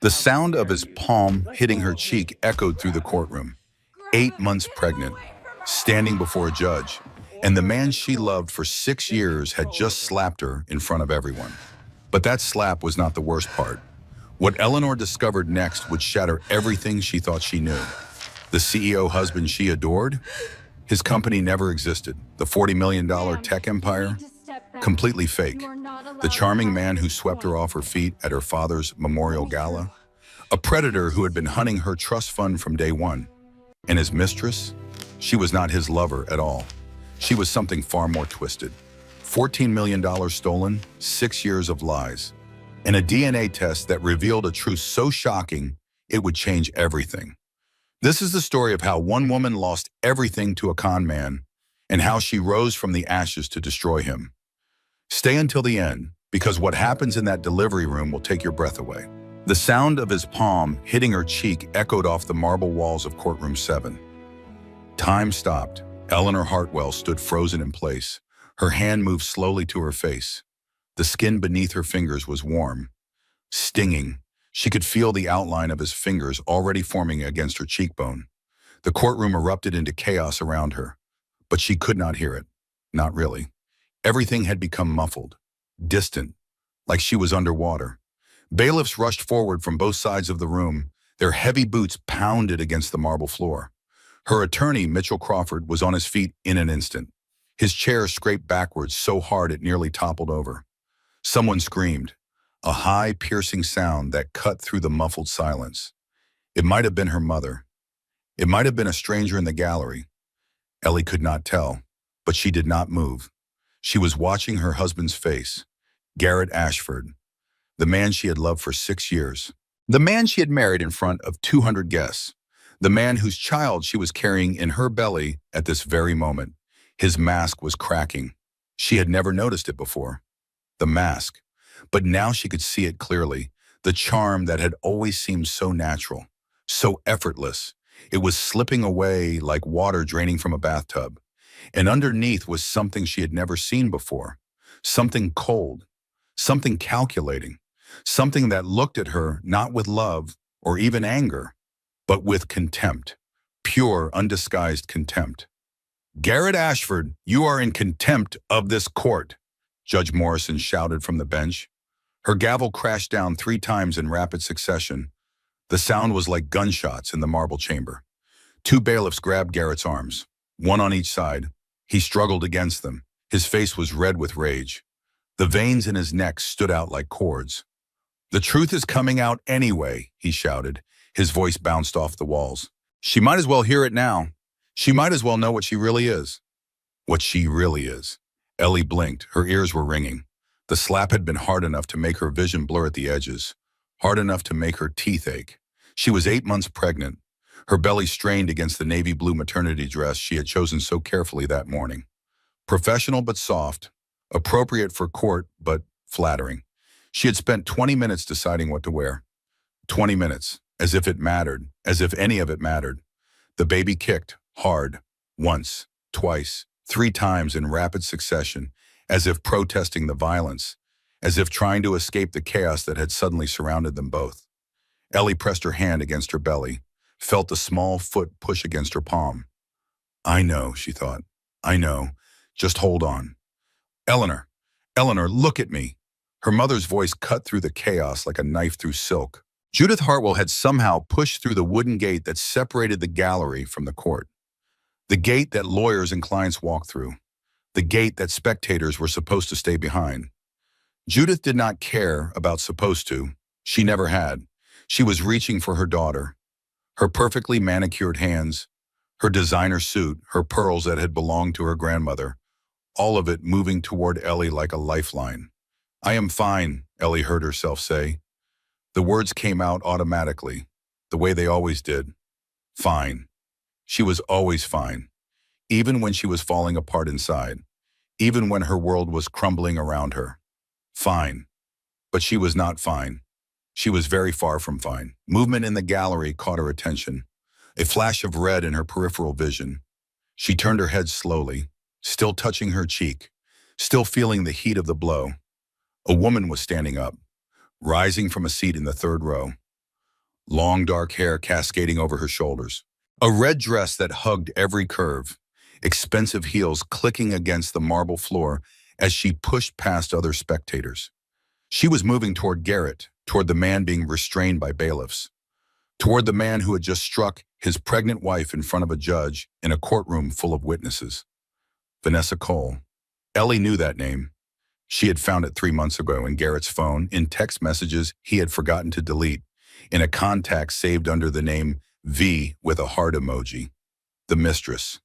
The sound of his palm hitting her cheek echoed through the courtroom. 8 months pregnant, standing before a judge, and the man she loved for 6 years had just slapped her in front of everyone. But that slap was not the worst part. What Eleanor discovered next would shatter everything she thought she knew. The CEO husband she adored? His company never existed. The $40 million tech empire? Completely fake. The charming man who swept her off her feet at her father's memorial gala? A predator who had been hunting her trust fund from day one. And his mistress? She was not his lover at all. She was something far more twisted. $14 million stolen, 6 years of lies, and a DNA test that revealed a truth so shocking it would change everything. This is the story of how one woman lost everything to a con man and how she rose from the ashes to destroy him. Stay until the end, because what happens in that delivery room will take your breath away. The sound of his palm hitting her cheek echoed off the marble walls of courtroom 7. Time stopped. Eleanor Hartwell stood frozen in place. Her hand moved slowly to her face. The skin beneath her fingers was warm, stinging. She could feel the outline of his fingers already forming against her cheekbone. The courtroom erupted into chaos around her, but she could not hear it. Not really. Everything had become muffled, distant, like she was underwater. Bailiffs rushed forward from both sides of the room. Their heavy boots pounded against the marble floor. Her attorney, Mitchell Crawford, was on his feet in an instant. His chair scraped backwards so hard it nearly toppled over. Someone screamed, a high, piercing sound that cut through the muffled silence. It might have been her mother. It might have been a stranger in the gallery. Ellie could not tell, but she did not move. She was watching her husband's face, Garrett Ashford, the man she had loved for 6 years, the man she had married in front of 200 guests, the man whose child she was carrying in her belly at this very moment. His mask was cracking. She had never noticed it before. The mask. But now she could see it clearly, the charm that had always seemed so natural, so effortless. It was slipping away like water draining from a bathtub. And underneath was something she had never seen before, something cold, something calculating, something that looked at her not with love or even anger, but with contempt, pure, undisguised contempt. Garrett Ashford, you are in contempt of this court, Judge Morrison shouted from the bench. Her gavel crashed down 3 times in rapid succession. The sound was like gunshots in the marble chamber. 2 bailiffs grabbed Garrett's arms, one on each side. He struggled against them. His face was red with rage. The veins in his neck stood out like cords. The truth is coming out anyway, he shouted. His voice bounced off the walls. She might as well hear it now. She might as well know what she really is. What she really is. Ellie blinked. Her ears were ringing. The slap had been hard enough to make her vision blur at the edges, hard enough to make her teeth ache. She was 8 months pregnant. Her belly strained against the navy blue maternity dress she had chosen so carefully that morning. Professional but soft, appropriate for court but flattering. She had spent 20 minutes deciding what to wear. 20 minutes, as if it mattered, as if any of it mattered. The baby kicked, hard, once, twice, 3 times in rapid succession, as if protesting the violence, as if trying to escape the chaos that had suddenly surrounded them both. Ellie pressed her hand against her belly, felt the small foot push against her palm. I know, she thought. I know. Just hold on. Eleanor, Eleanor, look at me. Her mother's voice cut through the chaos like a knife through silk. Judith Hartwell had somehow pushed through the wooden gate that separated the gallery from the court. The gate that lawyers and clients walked through. The gate that spectators were supposed to stay behind. Judith did not care about supposed to. She never had. She was reaching for her daughter. Her perfectly manicured hands, her designer suit, her pearls that had belonged to her grandmother, all of it moving toward Ellie like a lifeline. I am fine, Ellie heard herself say. The words came out automatically, the way they always did. Fine. She was always fine, even when she was falling apart inside, even when her world was crumbling around her. Fine. But she was not fine. She was very far from fine. Movement in the gallery caught her attention, a flash of red in her peripheral vision. She turned her head slowly, still touching her cheek, still feeling the heat of the blow. A woman was standing up, rising from a seat in the 3rd row. long dark hair cascading over her shoulders. A red dress that hugged every curve, expensive heels clicking against the marble floor as she pushed past other spectators. She was moving toward Garrett, toward the man being restrained by bailiffs, toward the man who had just struck his pregnant wife in front of a judge in a courtroom full of witnesses. Vanessa Cole. Ellie knew that name. She had found it 3 months ago in Garrett's phone, in text messages he had forgotten to delete, in a contact saved under the name V with a heart emoji. The Mistress.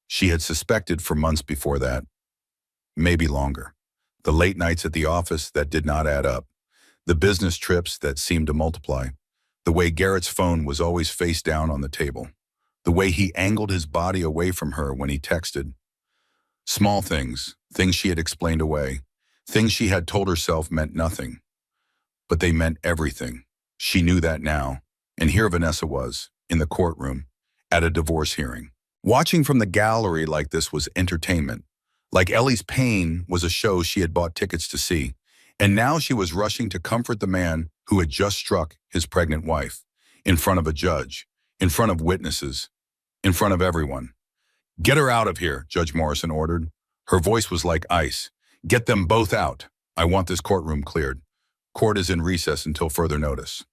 She had suspected for months before that. Maybe longer. The late nights at the office that did not add up. The business trips that seemed to multiply. The way Garrett's phone was always face down on the table. The way he angled his body away from her when he texted. Small things, things she had explained away, things she had told herself meant nothing. But they meant everything. She knew that now. And here Vanessa was, in the courtroom, at a divorce hearing. Watching from the gallery like this was entertainment. Like Ellie's pain was a show she had bought tickets to see. And now she was rushing to comfort the man who had just struck his pregnant wife, in front of a judge, in front of witnesses, in front of everyone. "Get her out of here," Judge Morrison ordered. Her voice was like ice. "Get them both out. I want this courtroom cleared. Court is in recess until further notice."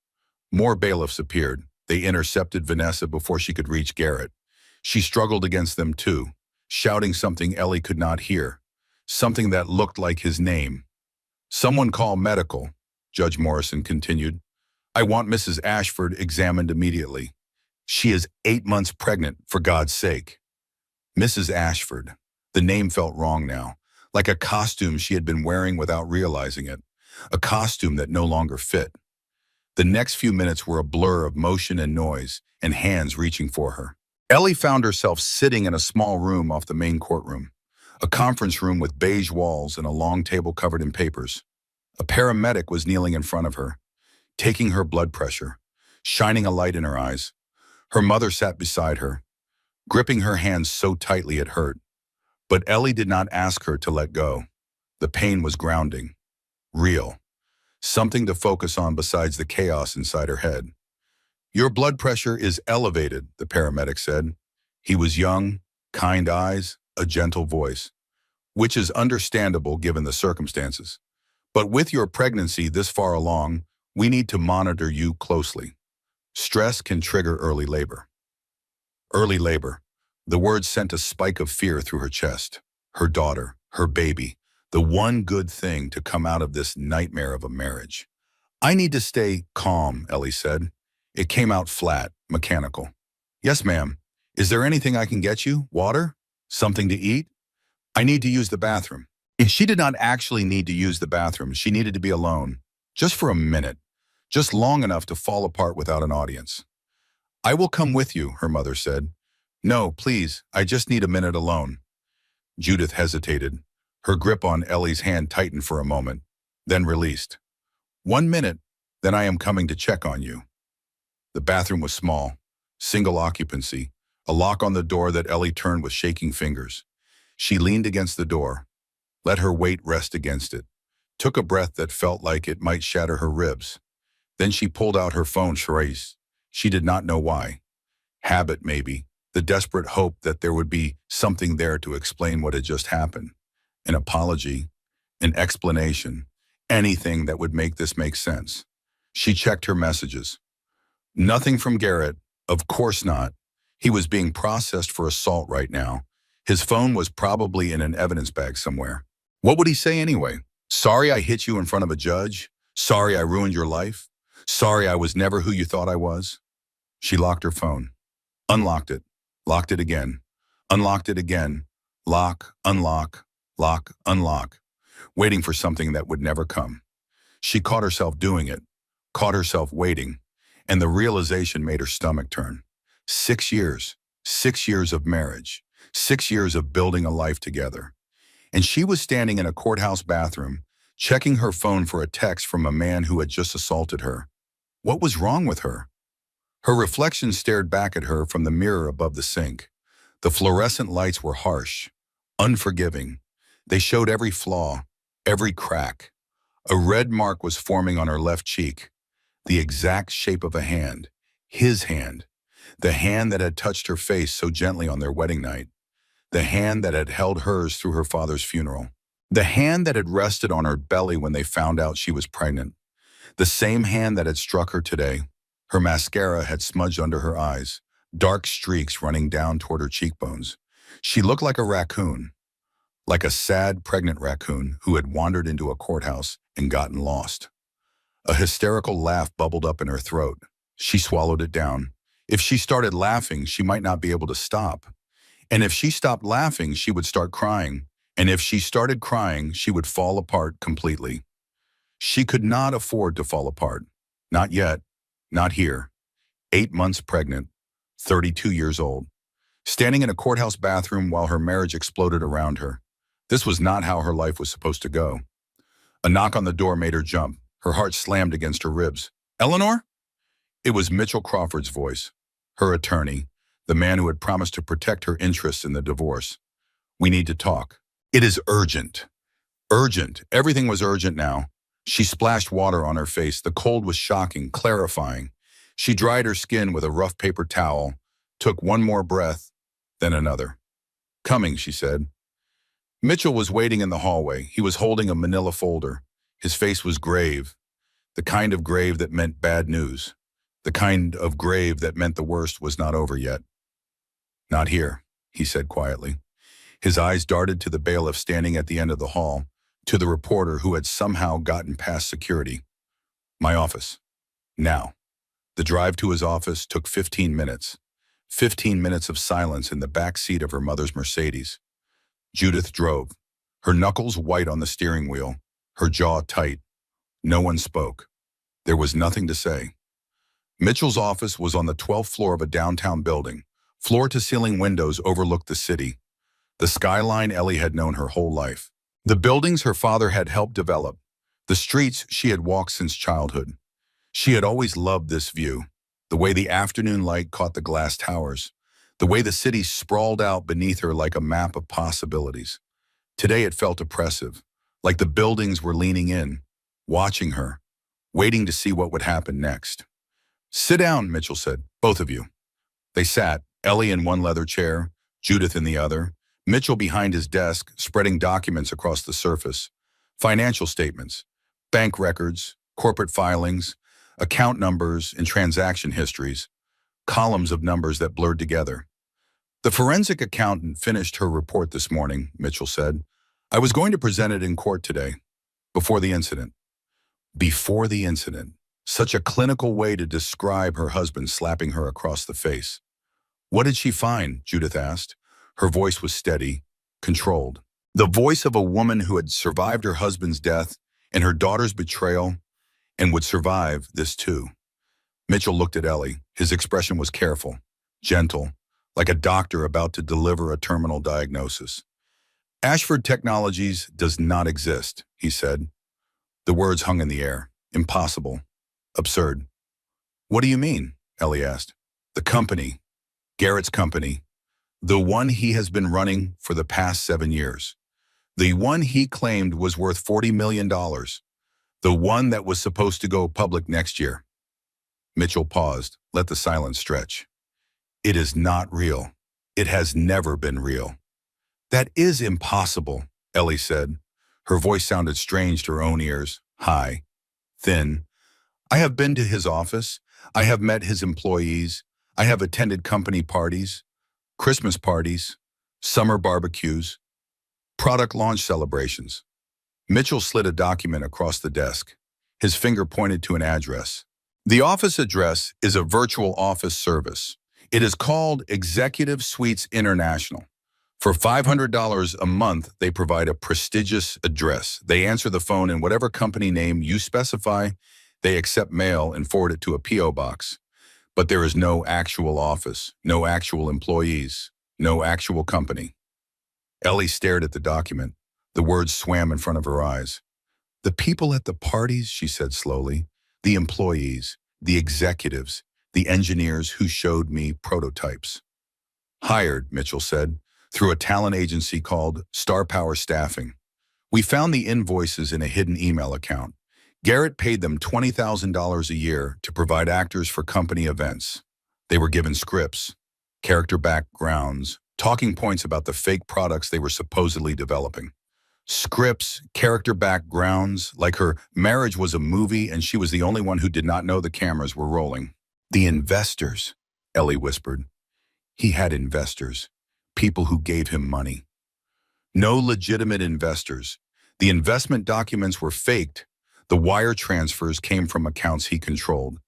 More bailiffs appeared. They intercepted Vanessa before she could reach Garrett. She struggled against them too, shouting something Ellie could not hear, something that looked like his name. "Someone call medical," Judge Morrison continued. "I want Mrs. Ashford examined immediately. She is 8 months pregnant, for God's sake." Mrs. Ashford. The name felt wrong now, like a costume she had been wearing without realizing it, a costume that no longer fit. The next few minutes were a blur of motion and noise, and hands reaching for her. Ellie found herself sitting in a small room off the main courtroom, a conference room with beige walls and a long table covered in papers. A paramedic was kneeling in front of her, taking her blood pressure, shining a light in her eyes. Her mother sat beside her, gripping her hands so tightly it hurt. But Ellie did not ask her to let go. The pain was grounding, real, something to focus on besides the chaos inside her head. "Your blood pressure is elevated," the paramedic said. He was young, kind eyes, a gentle voice, which is understandable given the circumstances. "But with your pregnancy this far along, we need to monitor you closely. Stress can trigger early labor." Early labor. The word sent a spike of fear through her chest. Her daughter, her baby, the one good thing to come out of this nightmare of a marriage. "I need to stay calm," Ellie said. It came out flat, mechanical. "Yes, ma'am. Is there anything I can get you? Water? Something to eat? I need to use the bathroom." She did not actually need to use the bathroom. She needed to be alone. Just for a minute. Just long enough to fall apart without an audience. "I will come with you," her mother said. "No, please, I just need a minute alone." Judith hesitated. Her grip on Ellie's hand tightened for a moment, then released. "1 minute, then I am coming to check on you." The bathroom was small, single occupancy, a lock on the door that Ellie turned with shaking fingers. She leaned against the door, let her weight rest against it, took a breath that felt like it might shatter her ribs. Then she pulled out her phone. Charisse. She did not know why. Habit, maybe. The desperate hope that there would be something there to explain what had just happened. An apology, an explanation, anything that would make this make sense. She checked her messages. Nothing from Garrett. Of course not. He was being processed for assault right now. His phone was probably in an evidence bag somewhere. What would he say anyway? "Sorry I hit you in front of a judge. Sorry I ruined your life. Sorry I was never who you thought I was." She locked her phone. Unlocked it. Locked it again. Unlocked it again. Lock, unlock, lock, unlock. Waiting for something that would never come. She caught herself doing it. Caught herself waiting. And the realization made her stomach turn. 6 years. 6 years of marriage. 6 years of building a life together. And she was standing in a courthouse bathroom, checking her phone for a text from a man who had just assaulted her. What was wrong with her? Her reflection stared back at her from the mirror above the sink. The fluorescent lights were harsh, unforgiving. They showed every flaw, every crack. A red mark was forming on her left cheek, the exact shape of a hand, His hand. The hand that had touched her face so gently on their wedding night. The hand that had held hers through her father's funeral. The hand that had rested on her belly when they found out she was pregnant. The same hand that had struck her today. Her mascara had smudged under her eyes, dark streaks running down toward her cheekbones. She looked like a raccoon, like a sad, pregnant raccoon who had wandered into a courthouse and gotten lost. A hysterical laugh bubbled up in her throat. She swallowed it down. If she started laughing, she might not be able to stop. And if she stopped laughing, she would start crying. And if she started crying, she would fall apart completely. She could not afford to fall apart. Not yet. Not here. 8 months pregnant. 32 years old. Standing in a courthouse bathroom while her marriage exploded around her. This was not how her life was supposed to go. A knock on the door made her jump. Her heart slammed against her ribs. "Eleanor?" It was Mitchell Crawford's voice, her attorney, the man who had promised to protect her interests in the divorce. "We need to talk." "It is urgent." Urgent. Everything was urgent now. She splashed water on her face. The cold was shocking, clarifying. She dried her skin with a rough paper towel, took one more breath, then another. "Coming," she said. Mitchell was waiting in the hallway. He was holding a manila folder. His face was grave, the kind of grave that meant bad news, the kind of grave that meant the worst was not over yet. "Not here," he said quietly. His eyes darted to the bailiff standing at the end of the hall, to the reporter who had somehow gotten past security. "My office. Now." The drive to his office took 15 minutes. 15 minutes of silence in the back seat of her mother's Mercedes. Judith drove, her knuckles white on the steering wheel, her jaw tight. No one spoke. There was nothing to say. Mitchell's office was on the 12th floor of a downtown building. Floor-to-ceiling windows overlooked the city, the skyline Ellie had known her whole life. The buildings her father had helped develop, the streets she had walked since childhood. She had always loved this view, the way the afternoon light caught the glass towers, the way the city sprawled out beneath her like a map of possibilities. Today it felt oppressive, like the buildings were leaning in, watching her, waiting to see what would happen next. "Sit down," Mitchell said, "both of you." They sat, Ellie in one leather chair, Judith in the other, Mitchell behind his desk, spreading documents across the surface. Financial statements, bank records, corporate filings, account numbers and transaction histories, columns of numbers that blurred together. "The forensic accountant finished her report this morning," Mitchell said. "I was going to present it in court today, before the incident." Before the incident. Such a clinical way to describe her husband slapping her across the face. "What did she find?" Judith asked. Her voice was steady, controlled. The voice of a woman who had survived her husband's death and her daughter's betrayal and would survive this too. Mitchell looked at Ellie. His expression was careful, gentle, like a doctor about to deliver a terminal diagnosis. "Ashford Technologies does not exist," he said. The words hung in the air. Impossible. Absurd. "What do you mean?" Ellie asked. "The company. Garrett's company. The one he has been running for the past 7 years. The one he claimed was worth $40 million. The one that was supposed to go public next year." Mitchell paused, let the silence stretch. "It is not real. It has never been real." "That is impossible," Ellie said. Her voice sounded strange to her own ears, high, thin. "I have been to his office. I have met his employees. I have attended company parties, Christmas parties, summer barbecues, product launch celebrations." Mitchell slid a document across the desk. His finger pointed to an address. "The office address is a virtual office service. It is called Executive Suites International. For $500 a month, they provide a prestigious address. They answer the phone in whatever company name you specify. They accept mail and forward it to a P.O. box. But there is no actual office, no actual employees, no actual company." Ellie stared at the document. The words swam in front of her eyes. "The people at the parties," she said slowly, "the employees, the executives, the engineers who showed me prototypes." "Hired," Mitchell said, "through a talent agency called Star Power Staffing. We found the invoices in a hidden email account. Garrett paid them $20,000 a year to provide actors for company events. They were given scripts, character backgrounds, talking points about the fake products they were supposedly developing. Scripts, character backgrounds, like her marriage was a movie and she was the only one who did not know the cameras were rolling. The investors, Ellie whispered. He had investors, people who gave him money. No legitimate investors. The investment documents were faked. The wire transfers came from accounts he controlled.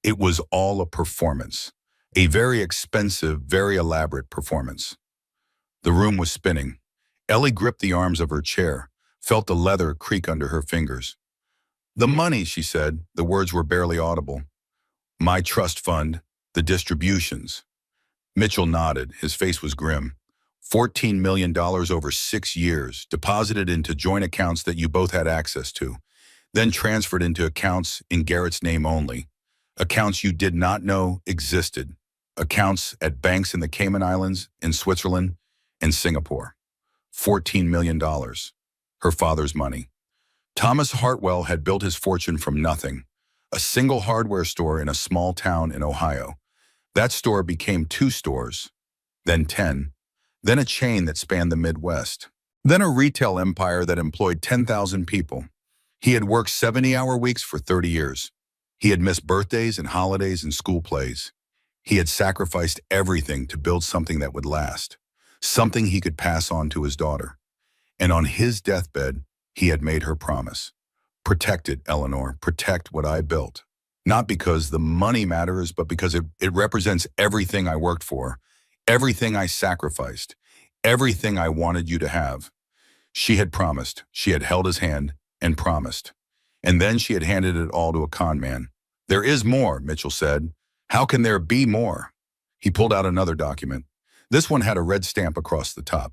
It was all a performance, a very expensive, very elaborate performance. The room was spinning. Ellie gripped the arms of her chair, felt the leather creak under her fingers. The money, she said. The words were barely audible. My trust fund, the distributions. Mitchell nodded. His face was grim. $14 million over 6 years, deposited into joint accounts that you both had access to, then transferred into accounts in Garrett's name only. Accounts you did not know existed. Accounts at banks in the Cayman Islands, in Switzerland, and Singapore. $14 million. Her father's money. Thomas Hartwell had built his fortune from nothing. A single hardware store in a small town in Ohio. That store became 2 stores, then 10, then a chain that spanned the Midwest, then a retail empire that employed 10,000 people. He had worked 70-hour weeks for 30 years. He had missed birthdays and holidays and school plays. He had sacrificed everything to build something that would last, something he could pass on to his daughter. And on his deathbed, he had made her promise. Protect it, Eleanor, protect what I built. Not because the money matters, but because it represents everything I worked for, everything I sacrificed, everything I wanted you to have. She had promised. She had held his hand and promised. And then she had handed it all to a con man. There is more, Mitchell said. How can there be more? He pulled out another document. This one had a red stamp across the top.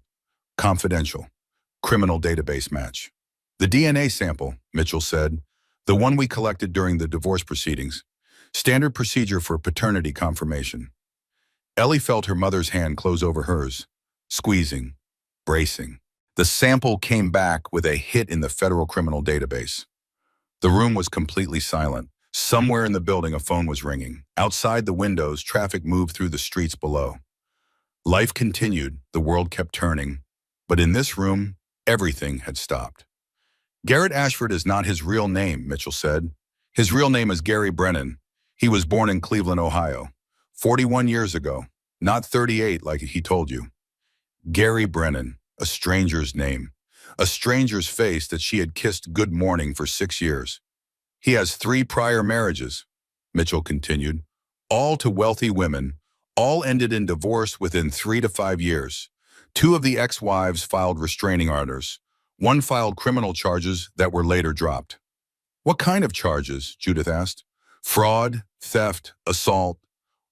Confidential. Criminal database match. The DNA sample, Mitchell said. The one we collected during the divorce proceedings. Standard procedure for paternity confirmation. Ellie felt her mother's hand close over hers, squeezing, bracing. The sample came back with a hit in the federal criminal database. The room was completely silent. Somewhere in the building, a phone was ringing. Outside the windows, traffic moved through the streets below. Life continued, the world kept turning. But in this room, everything had stopped. Garrett Ashford is not his real name, Mitchell said. His real name is Gary Brennan. He was born in Cleveland, Ohio, 41 years ago, not 38 like he told you. Gary Brennan, a stranger's name, a stranger's face that she had kissed good morning for 6 years. He has 3 prior marriages, Mitchell continued, all to wealthy women, all ended in divorce within 3 to 5 years. 2 of the ex-wives filed restraining orders. 1 filed criminal charges that were later dropped. What kind of charges? Judith asked. Fraud, theft, assault.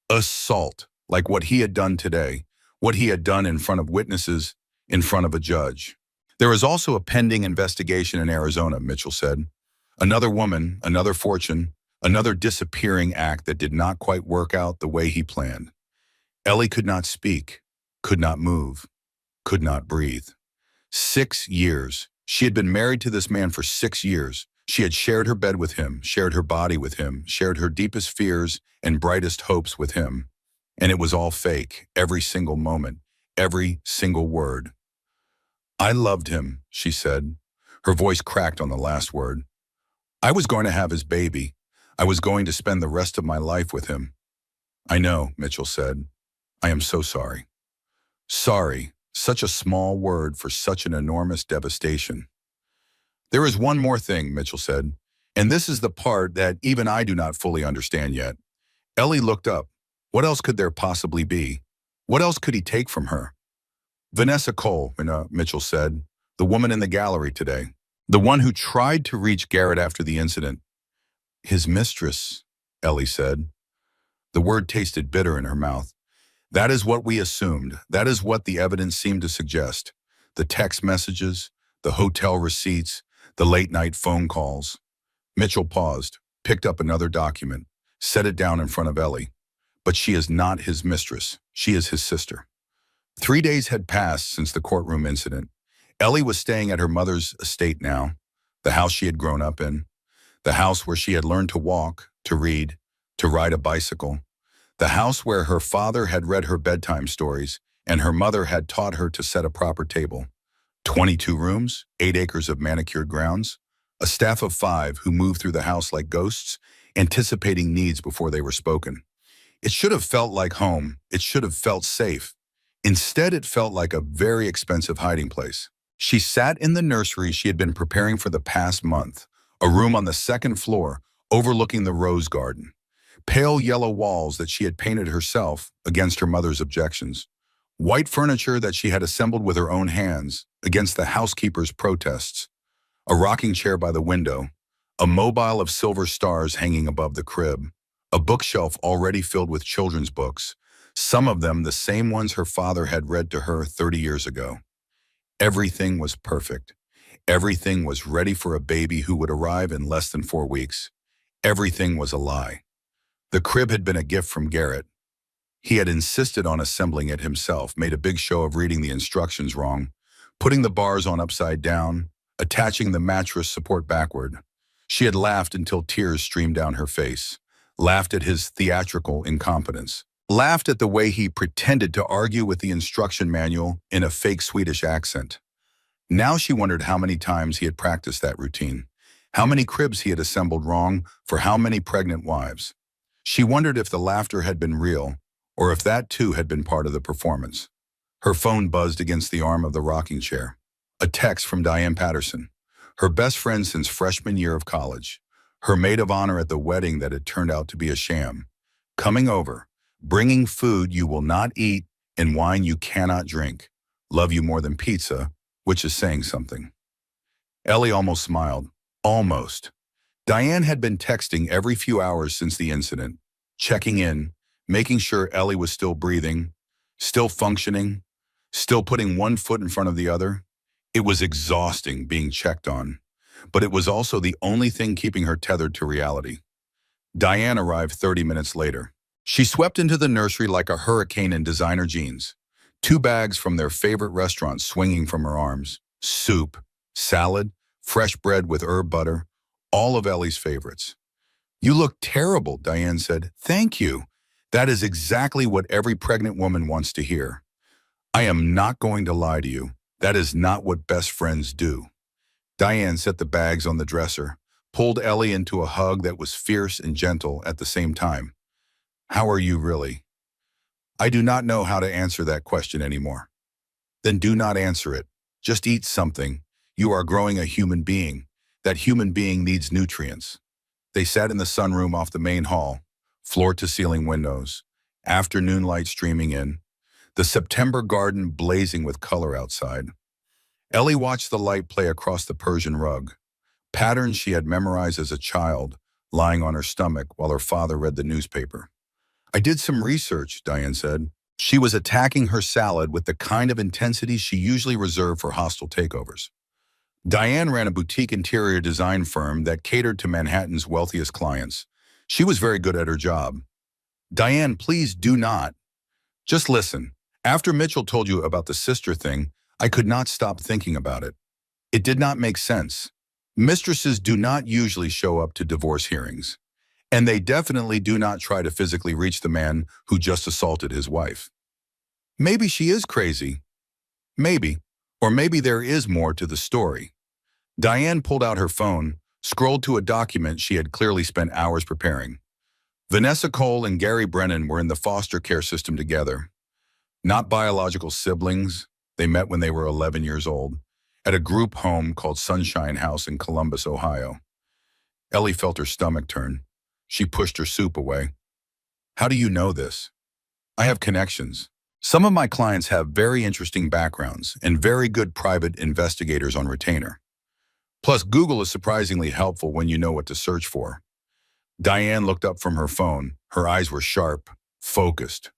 Assault, like what he had done today, what he had done in front of witnesses, in front of a judge. There is also a pending investigation in Arizona, Mitchell said. Another woman, another fortune, another disappearing act that did not quite work out the way he planned. Ellie could not speak, could not move, could not breathe. 6 years. She had been married to this man for 6 years. She had shared her bed with him, shared her body with him, shared her deepest fears and brightest hopes with him. And it was all fake, every single moment, every single word. I loved him, she said. Her voice cracked on the last word. I was going to have his baby. I was going to spend the rest of my life with him. I know, Mitchell said. I am so sorry. Sorry. Such a small word for such an enormous devastation. There is one more thing, Mitchell said, and this is the part that even I do not fully understand yet. Ellie looked up. What else could there possibly be? What else could he take from her? Vanessa Cole, Mitchell said, the woman in the gallery today, the one who tried to reach Garrett after the incident. His mistress, Ellie said. The word tasted bitter in her mouth. That is what we assumed. That is what the evidence seemed to suggest. The text messages, the hotel receipts, the late-night phone calls. Mitchell paused, picked up another document, set it down in front of Ellie. But she is not his mistress. She is his sister. 3 days had passed since the courtroom incident. Ellie was staying at her mother's estate now, the house she had grown up in. The house where she had learned to walk, to read, to ride a bicycle. The house where her father had read her bedtime stories and her mother had taught her to set a proper table. 22 rooms, 8 acres of manicured grounds, a staff of 5 who moved through the house like ghosts, anticipating needs before they were spoken. It should have felt like home. It should have felt safe. Instead, it felt like a very expensive hiding place. She sat in the nursery she had been preparing for the past month, a room on the second floor overlooking the rose garden. Pale yellow walls that she had painted herself against her mother's objections. White furniture that she had assembled with her own hands against the housekeeper's protests. A rocking chair by the window, a mobile of silver stars hanging above the crib, a bookshelf already filled with children's books, some of them the same ones her father had read to her 30 years ago. Everything was perfect. Everything was ready for a baby who would arrive in less than 4 weeks. Everything was a lie. The crib had been a gift from Garrett. He had insisted on assembling it himself, made a big show of reading the instructions wrong, putting the bars on upside down, attaching the mattress support backward. She had laughed until tears streamed down her face, laughed at his theatrical incompetence, laughed at the way he pretended to argue with the instruction manual in a fake Swedish accent. Now she wondered how many times he had practiced that routine, how many cribs he had assembled wrong for how many pregnant wives. She wondered if the laughter had been real, or if that too had been part of the performance. Her phone buzzed against the arm of the rocking chair. A text from Diane Patterson, her best friend since freshman year of college, her maid of honor at the wedding that had turned out to be a sham. Coming over, bringing food you will not eat and wine you cannot drink. Love you more than pizza, which is saying something. Ellie almost smiled. Almost. Diane had been texting every few hours since the incident, checking in, making sure Ellie was still breathing, still functioning, still putting one foot in front of the other. It was exhausting being checked on, but it was also the only thing keeping her tethered to reality. Diane arrived 30 minutes later. She swept into the nursery like a hurricane in designer jeans, 2 bags from their favorite restaurant swinging from her arms, soup, salad, fresh bread with herb butter, all of Ellie's favorites. You look terrible, Diane said. Thank you. That is exactly what every pregnant woman wants to hear. I am not going to lie to you. That is not what best friends do. Diane set the bags on the dresser, pulled Ellie into a hug that was fierce and gentle at the same time. How are you really? I do not know how to answer that question anymore. Then do not answer it. Just eat something. You are growing a human being. That human being needs nutrients. They sat in the sunroom off the main hall, floor-to-ceiling windows, afternoon light streaming in, the September garden blazing with color outside. Ellie watched the light play across the Persian rug, patterns she had memorized as a child, lying on her stomach while her father read the newspaper. I did some research, Diane said. She was attacking her salad with the kind of intensity she usually reserved for hostile takeovers. Diane ran a boutique interior design firm that catered to Manhattan's wealthiest clients. She was very good at her job. Diane, please do not. Just listen. After Mitchell told you about the sister thing, I could not stop thinking about it. It did not make sense. Mistresses do not usually show up to divorce hearings, and they definitely do not try to physically reach the man who just assaulted his wife. Maybe she is crazy. Maybe. Or maybe there is more to the story. Diane pulled out her phone, scrolled to a document she had clearly spent hours preparing. Vanessa Cole and Gary Brennan were in the foster care system together. Not biological siblings, they met when they were 11 years old, at a group home called Sunshine House in Columbus, Ohio. Ellie felt her stomach turn. She pushed her soup away. How do you know this? I have connections. Some of my clients have very interesting backgrounds and very good private investigators on retainer. Plus, Google is surprisingly helpful when you know what to search for. Diane looked up from her phone. Her eyes were sharp, focused.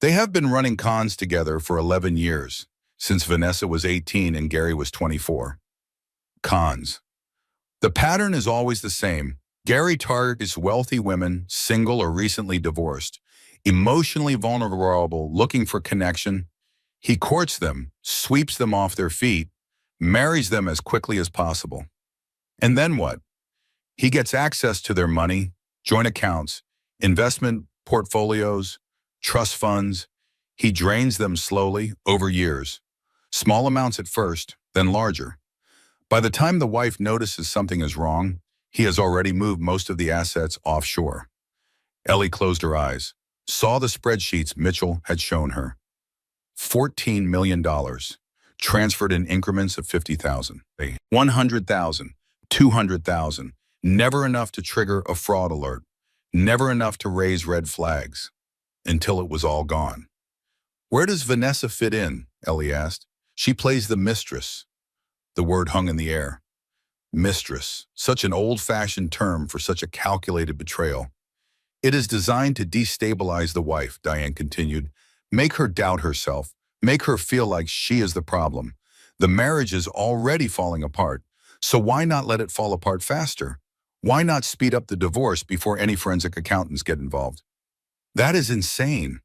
They have been running cons together for 11 years, since Vanessa was 18 and Gary was 24. Cons. The pattern is always the same. Gary targets wealthy women, single or recently divorced, emotionally vulnerable, looking for connection. He courts them, sweeps them off their feet, marries them as quickly as possible. And then what? He gets access to their money, joint accounts, investment portfolios, trust funds. He drains them slowly over years. Small amounts at first, then larger. By the time the wife notices something is wrong, he has already moved most of the assets offshore. Ellie closed her eyes, saw the spreadsheets Mitchell had shown her. $14 million, transferred in increments of 50,000, 100,000, 200,000, never enough to trigger a fraud alert, never enough to raise red flags, until it was all gone. Where does Vanessa fit in? Ellie asked. She plays the mistress. The word hung in the air. Mistress, such an old-fashioned term for such a calculated betrayal. It is designed to destabilize the wife, Diane continued, make her doubt herself, make her feel like she is the problem. The marriage is already falling apart, so why not let it fall apart faster? Why not speed up the divorce before any forensic accountants get involved? That is insane.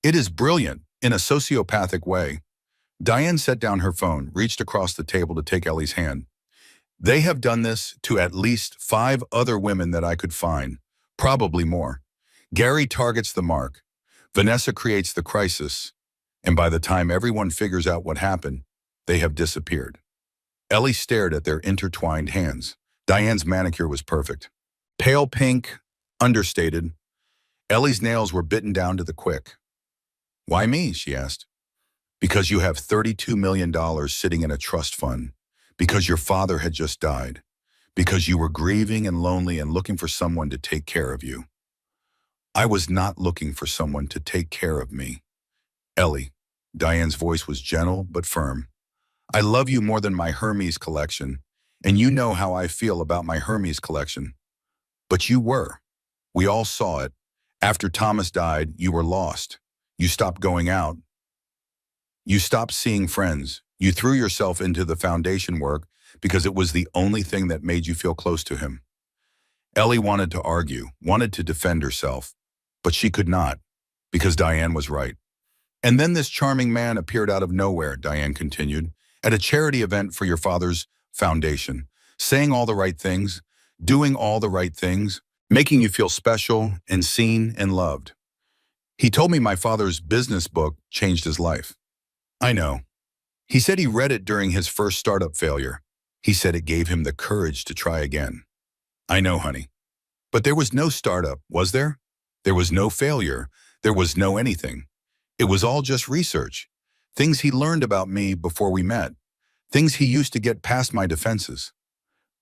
It is brilliant, in a sociopathic way. Diane set down her phone, reached across the table to take Ellie's hand. They have done this to at least 5 other women that I could find, probably more. Gary targets the mark. Vanessa creates the crisis. And by the time everyone figures out what happened, they have disappeared. Ellie stared at their intertwined hands. Diane's manicure was perfect. Pale pink, understated. Ellie's nails were bitten down to the quick. Why me? She asked. Because you have $32 million sitting in a trust fund. Because your father had just died. Because you were grieving and lonely and looking for someone to take care of you. I was not looking for someone to take care of me. Ellie, Diane's voice was gentle but firm. I love you more than my Hermes collection, and you know how I feel about my Hermes collection. But you were. We all saw it. After Thomas died, you were lost. You stopped going out. You stopped seeing friends. You threw yourself into the foundation work because it was the only thing that made you feel close to him. Ellie wanted to argue, wanted to defend herself, but she could not, because Diane was right. And then this charming man appeared out of nowhere, Diane continued, at a charity event for your father's foundation, saying all the right things, doing all the right things, making you feel special and seen and loved. He told me my father's business book changed his life. I know. He said he read it during his first startup failure. He said it gave him the courage to try again. I know, honey. But there was no startup, was there? There was no failure. There was no anything. It was all just research. Things he learned about me before we met. Things he used to get past my defenses.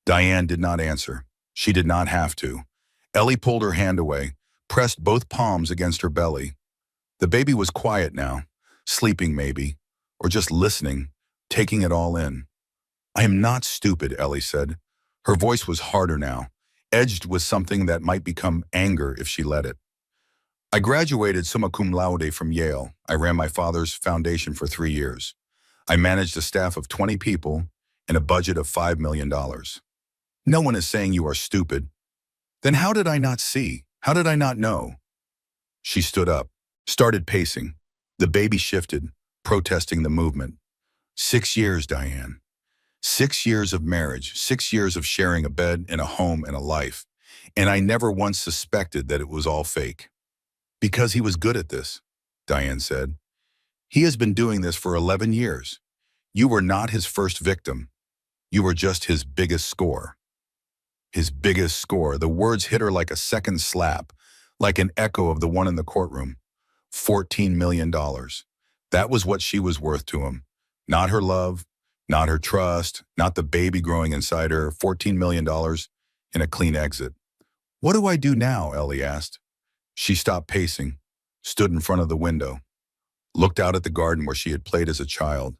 Diane did not answer. She did not have to. Ellie pulled her hand away, pressed both palms against her belly. The baby was quiet now, sleeping maybe, or just listening, taking it all in. I am not stupid, Ellie said. Her voice was harder now, edged with something that might become anger if she let it. I graduated summa cum laude from Yale. I ran my father's foundation for 3 years. I managed a staff of 20 people and a budget of $5 million. No one is saying you are stupid. Then how did I not see? How did I not know? She stood up, started pacing. The baby shifted, protesting the movement. 6 years, Diane. 6 years of marriage, 6 years of sharing a bed and a home and a life. And I never once suspected that it was all fake. Because he was good at this, Diane said. He has been doing this for 11 years. You were not his first victim. You were just his biggest score. His biggest score. The words hit her like a second slap, like an echo of the one in the courtroom. $14 million. That was what she was worth to him. Not her love, not her trust, not the baby growing inside her. $14 million and a clean exit. What do I do now? Ellie asked. She stopped pacing, stood in front of the window, looked out at the garden where she had played as a child.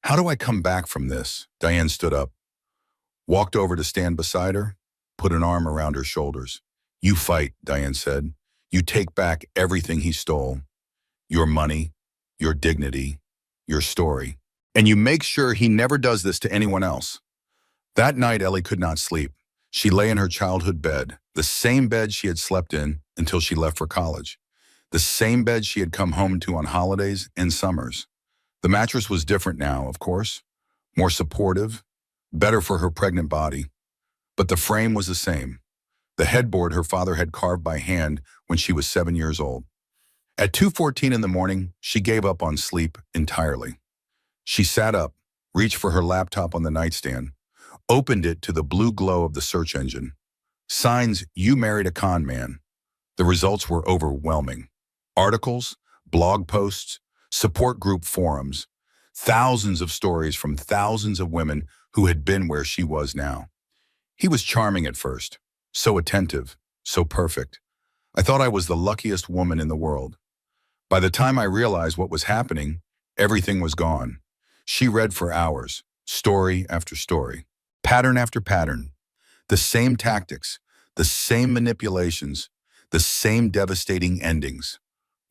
How do I come back from this? Diane stood up, walked over to stand beside her, put an arm around her shoulders. You fight, Diane said. You take back everything he stole. Your money, your dignity, your story. And you make sure he never does this to anyone else. That night, Ellie could not sleep. She lay in her childhood bed, the same bed she had slept in until she left for college, the same bed she had come home to on holidays and summers. The mattress was different now, of course, more supportive, better for her pregnant body. But the frame was the same. The headboard her father had carved by hand when she was 7 years old. At 2:14 in the morning, she gave up on sleep entirely. She sat up, reached for her laptop on the nightstand, opened it to the blue glow of the search engine. Signs, "You married a con man." The results were overwhelming. Articles, blog posts, support group forums, thousands of stories from thousands of women who had been where she was now. He was charming at first, so attentive, so perfect. I thought I was the luckiest woman in the world. By the time I realized what was happening, everything was gone. She read for hours, story after story, pattern after pattern, the same tactics, the same manipulations, the same devastating endings.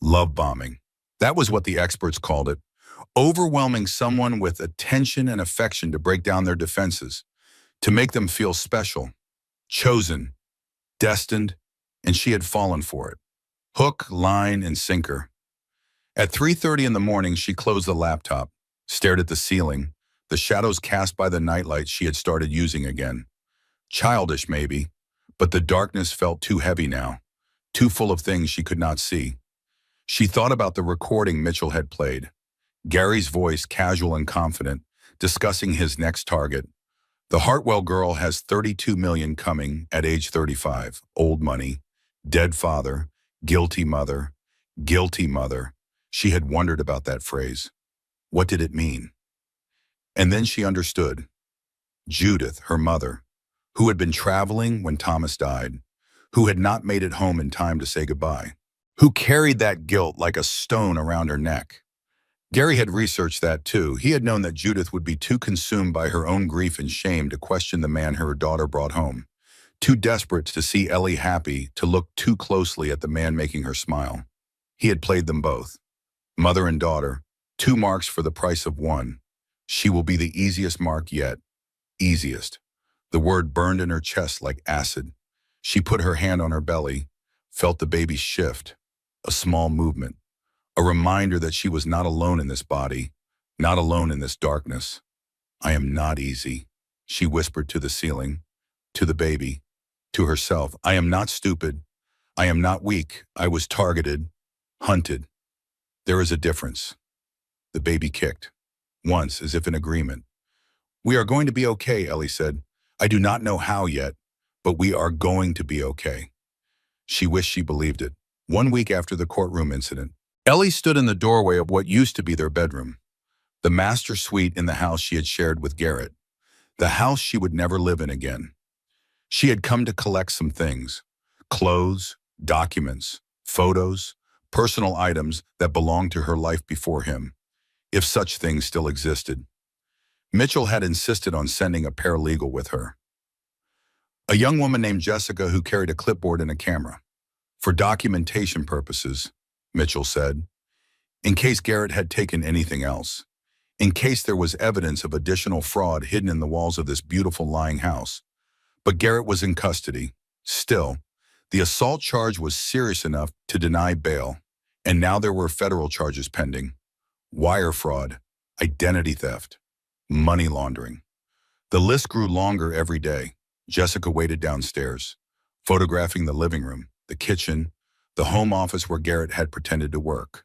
Love bombing. That was what the experts called it. Overwhelming someone with attention and affection to break down their defenses, to make them feel special, chosen, destined, and she had fallen for it. Hook, line, and sinker. At 3:30 in the morning, she closed the laptop, stared at the ceiling, the shadows cast by the nightlight she had started using again. Childish, maybe, but the darkness felt too heavy now, too full of things she could not see. She thought about the recording Mitchell had played. Gary's voice, casual and confident, discussing his next target. The Hartwell girl has 32 million coming at age 35, old money, dead father, guilty mother, guilty mother. She had wondered about that phrase. What did it mean? And then she understood. Judith, her mother, who had been traveling when Thomas died, who had not made it home in time to say goodbye, who carried that guilt like a stone around her neck. Gary had researched that too. He had known that Judith would be too consumed by her own grief and shame to question the man her daughter brought home, too desperate to see Ellie happy to look too closely at the man making her smile. He had played them both. Mother and daughter, 2 marks for the price of 1. She will be the easiest mark yet. Easiest. The word burned in her chest like acid. She put her hand on her belly, felt the baby shift, a small movement, a reminder that she was not alone in this body, not alone in this darkness. I am not easy, she whispered to the ceiling, to the baby, to herself. I am not stupid. I am not weak. I was targeted, hunted. There is a difference. The baby kicked, once as if in agreement. We are going to be okay, Ellie said. I do not know how yet, but we are going to be okay. She wished she believed it. 1 week after the courtroom incident, Ellie stood in the doorway of what used to be their bedroom, the master suite in the house she had shared with Garrett, the house she would never live in again. She had come to collect some things, clothes, documents, photos, personal items that belonged to her life before him, if such things still existed. Mitchell had insisted on sending a paralegal with her. A young woman named Jessica who carried a clipboard and a camera. For documentation purposes, Mitchell said, in case Garrett had taken anything else, in case there was evidence of additional fraud hidden in the walls of this beautiful lying house. But Garrett was in custody. Still, the assault charge was serious enough to deny bail, and now there were federal charges pending. Wire fraud, identity theft, money laundering. The list grew longer every day. Jessica waited downstairs, photographing the living room, the kitchen, the home office where Garrett had pretended to work.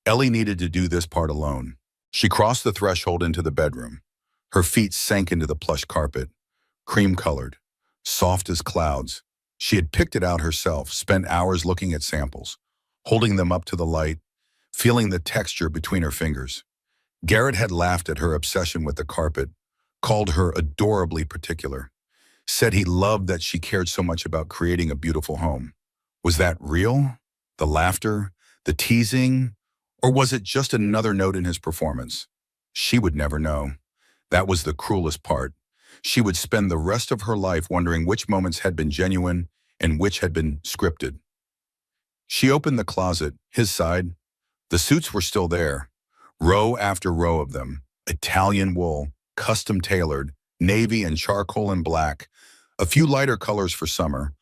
Ellie needed to do this part alone. She crossed the threshold into the bedroom. Her feet sank into the plush carpet, cream-colored, soft as clouds. She had picked it out herself, spent hours looking at samples, holding them up to the light, feeling the texture between her fingers. Garrett had laughed at her obsession with the carpet, called her adorably particular, said he loved that she cared so much about creating a beautiful home. Was that real? The laughter, the teasing, or was it just another note in his performance? She would never know. That was the cruelest part. She would spend the rest of her life wondering which moments had been genuine and which had been scripted. She opened the closet, his side. The suits were still there, row after row of them, Italian wool, custom tailored, navy and charcoal and black, a few lighter colors for summer,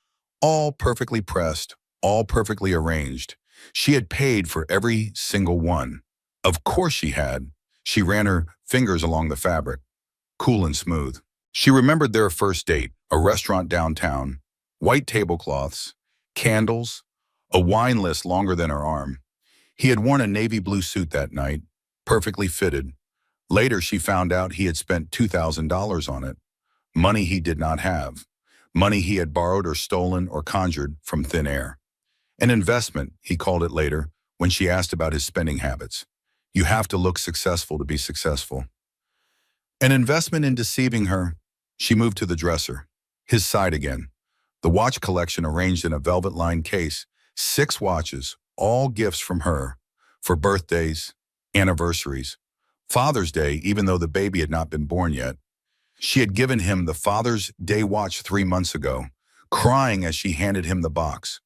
all perfectly pressed, all perfectly arranged. She had paid for every single one. Of course she had. She ran her fingers along the fabric, cool and smooth. She remembered their first date, a restaurant downtown, white tablecloths, candles, a wine list longer than her arm. He had worn a navy blue suit that night, perfectly fitted. Later, she found out he had spent $2,000 on it, money he did not have, money he had borrowed or stolen or conjured from thin air. An investment, he called it later, when she asked about his spending habits. You have to look successful to be successful. An investment in deceiving her. She moved to the dresser, his side again. The watch collection arranged in a velvet-lined case, 6 watches, all gifts from her, for birthdays, anniversaries, Father's Day, even though the baby had not been born yet. She had given him the Father's Day watch 3 months ago, crying as she handed him the box,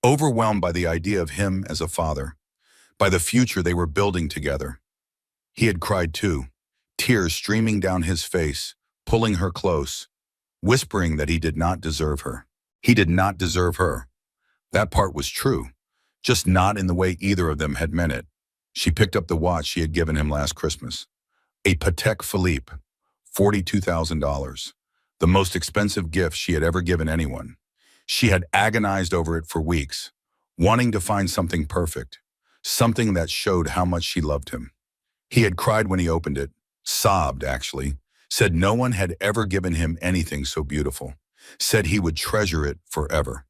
overwhelmed by the idea of him as a father, by the future they were building together. He had cried too, tears streaming down his face, pulling her close, whispering that he did not deserve her. He did not deserve her. That part was true, just not in the way either of them had meant it. She picked up the watch she had given him last Christmas. A Patek Philippe, $42,000, the most expensive gift she had ever given anyone. She had agonized over it for weeks, wanting to find something perfect, something that showed how much she loved him. He had cried when he opened it, sobbed actually, said no one had ever given him anything so beautiful, said he would treasure it forever.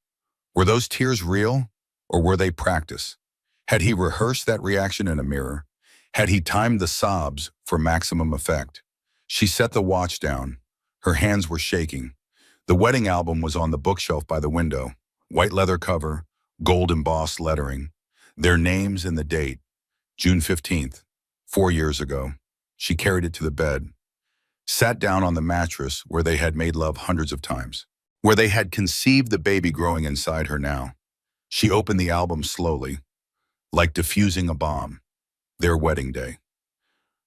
Were those tears real, or were they practice? Had he rehearsed that reaction in a mirror? Had he timed the sobs for maximum effect? She set the watch down. Her hands were shaking. The wedding album was on the bookshelf by the window, white leather cover, gold embossed lettering, their names and the date, June 15th, 4 years ago. She carried it to the bed, sat down on the mattress where they had made love hundreds of times, where they had conceived the baby growing inside her now. She opened the album slowly, like diffusing a bomb. Their wedding day.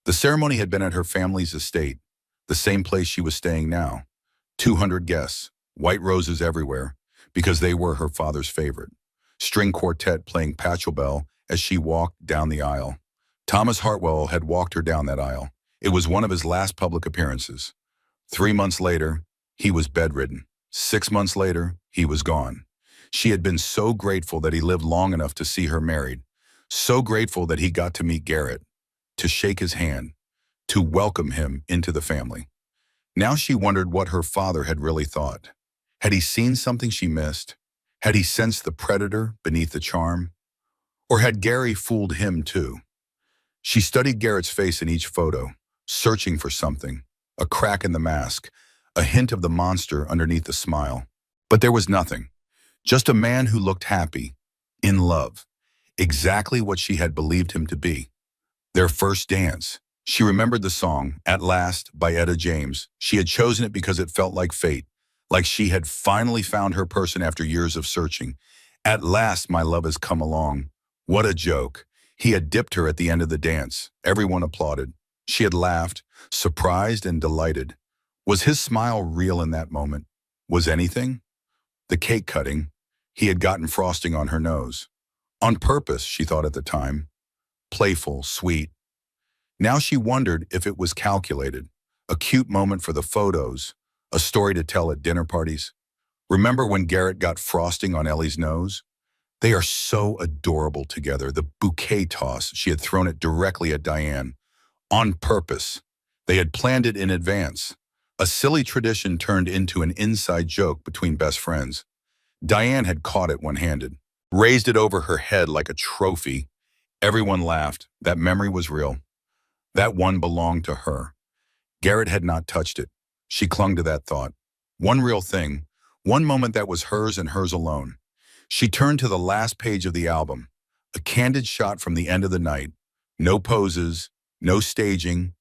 The ceremony had been at her family's estate, the same place she was staying now. 200 guests, white roses everywhere, because they were her father's favorite. String quartet playing Pachelbel as she walked down the aisle. Thomas Hartwell had walked her down that aisle. It was one of his last public appearances. 3 months later, he was bedridden. 6 months later, he was gone. She had been so grateful that he lived long enough to see her married, so grateful that he got to meet Garrett, to shake his hand, to welcome him into the family. Now she wondered what her father had really thought. Had he seen something she missed? Had he sensed the predator beneath the charm? Or had Gary fooled him too? She studied Garrett's face in each photo, searching for something, a crack in the mask, a hint of the monster underneath the smile. But there was nothing, just a man who looked happy, in love, exactly what she had believed him to be. Their first dance. She remembered the song, At Last, by Etta James. She had chosen it because it felt like fate, like she had finally found her person after years of searching. At last, my love has come along. What a joke. He had dipped her at the end of the dance. Everyone applauded. She had laughed, surprised and delighted. Was his smile real in that moment? Was anything? The cake cutting. He had gotten frosting on her nose. On purpose, she thought at the time. Playful, sweet. Now she wondered if it was calculated, a cute moment for the photos, a story to tell at dinner parties. Remember when Garrett got frosting on Ellie's nose? They are so adorable together. The bouquet toss, she had thrown it directly at Diane. On purpose. They had planned it in advance. A silly tradition turned into an inside joke between best friends. Diane had caught it one-handed, raised it over her head like a trophy. Everyone laughed. That memory was real. That one belonged to her. Garrett had not touched it. She clung to that thought. One real thing, one moment that was hers and hers alone. She turned to the last page of the album, a candid shot from the end of the night. No poses, no staging,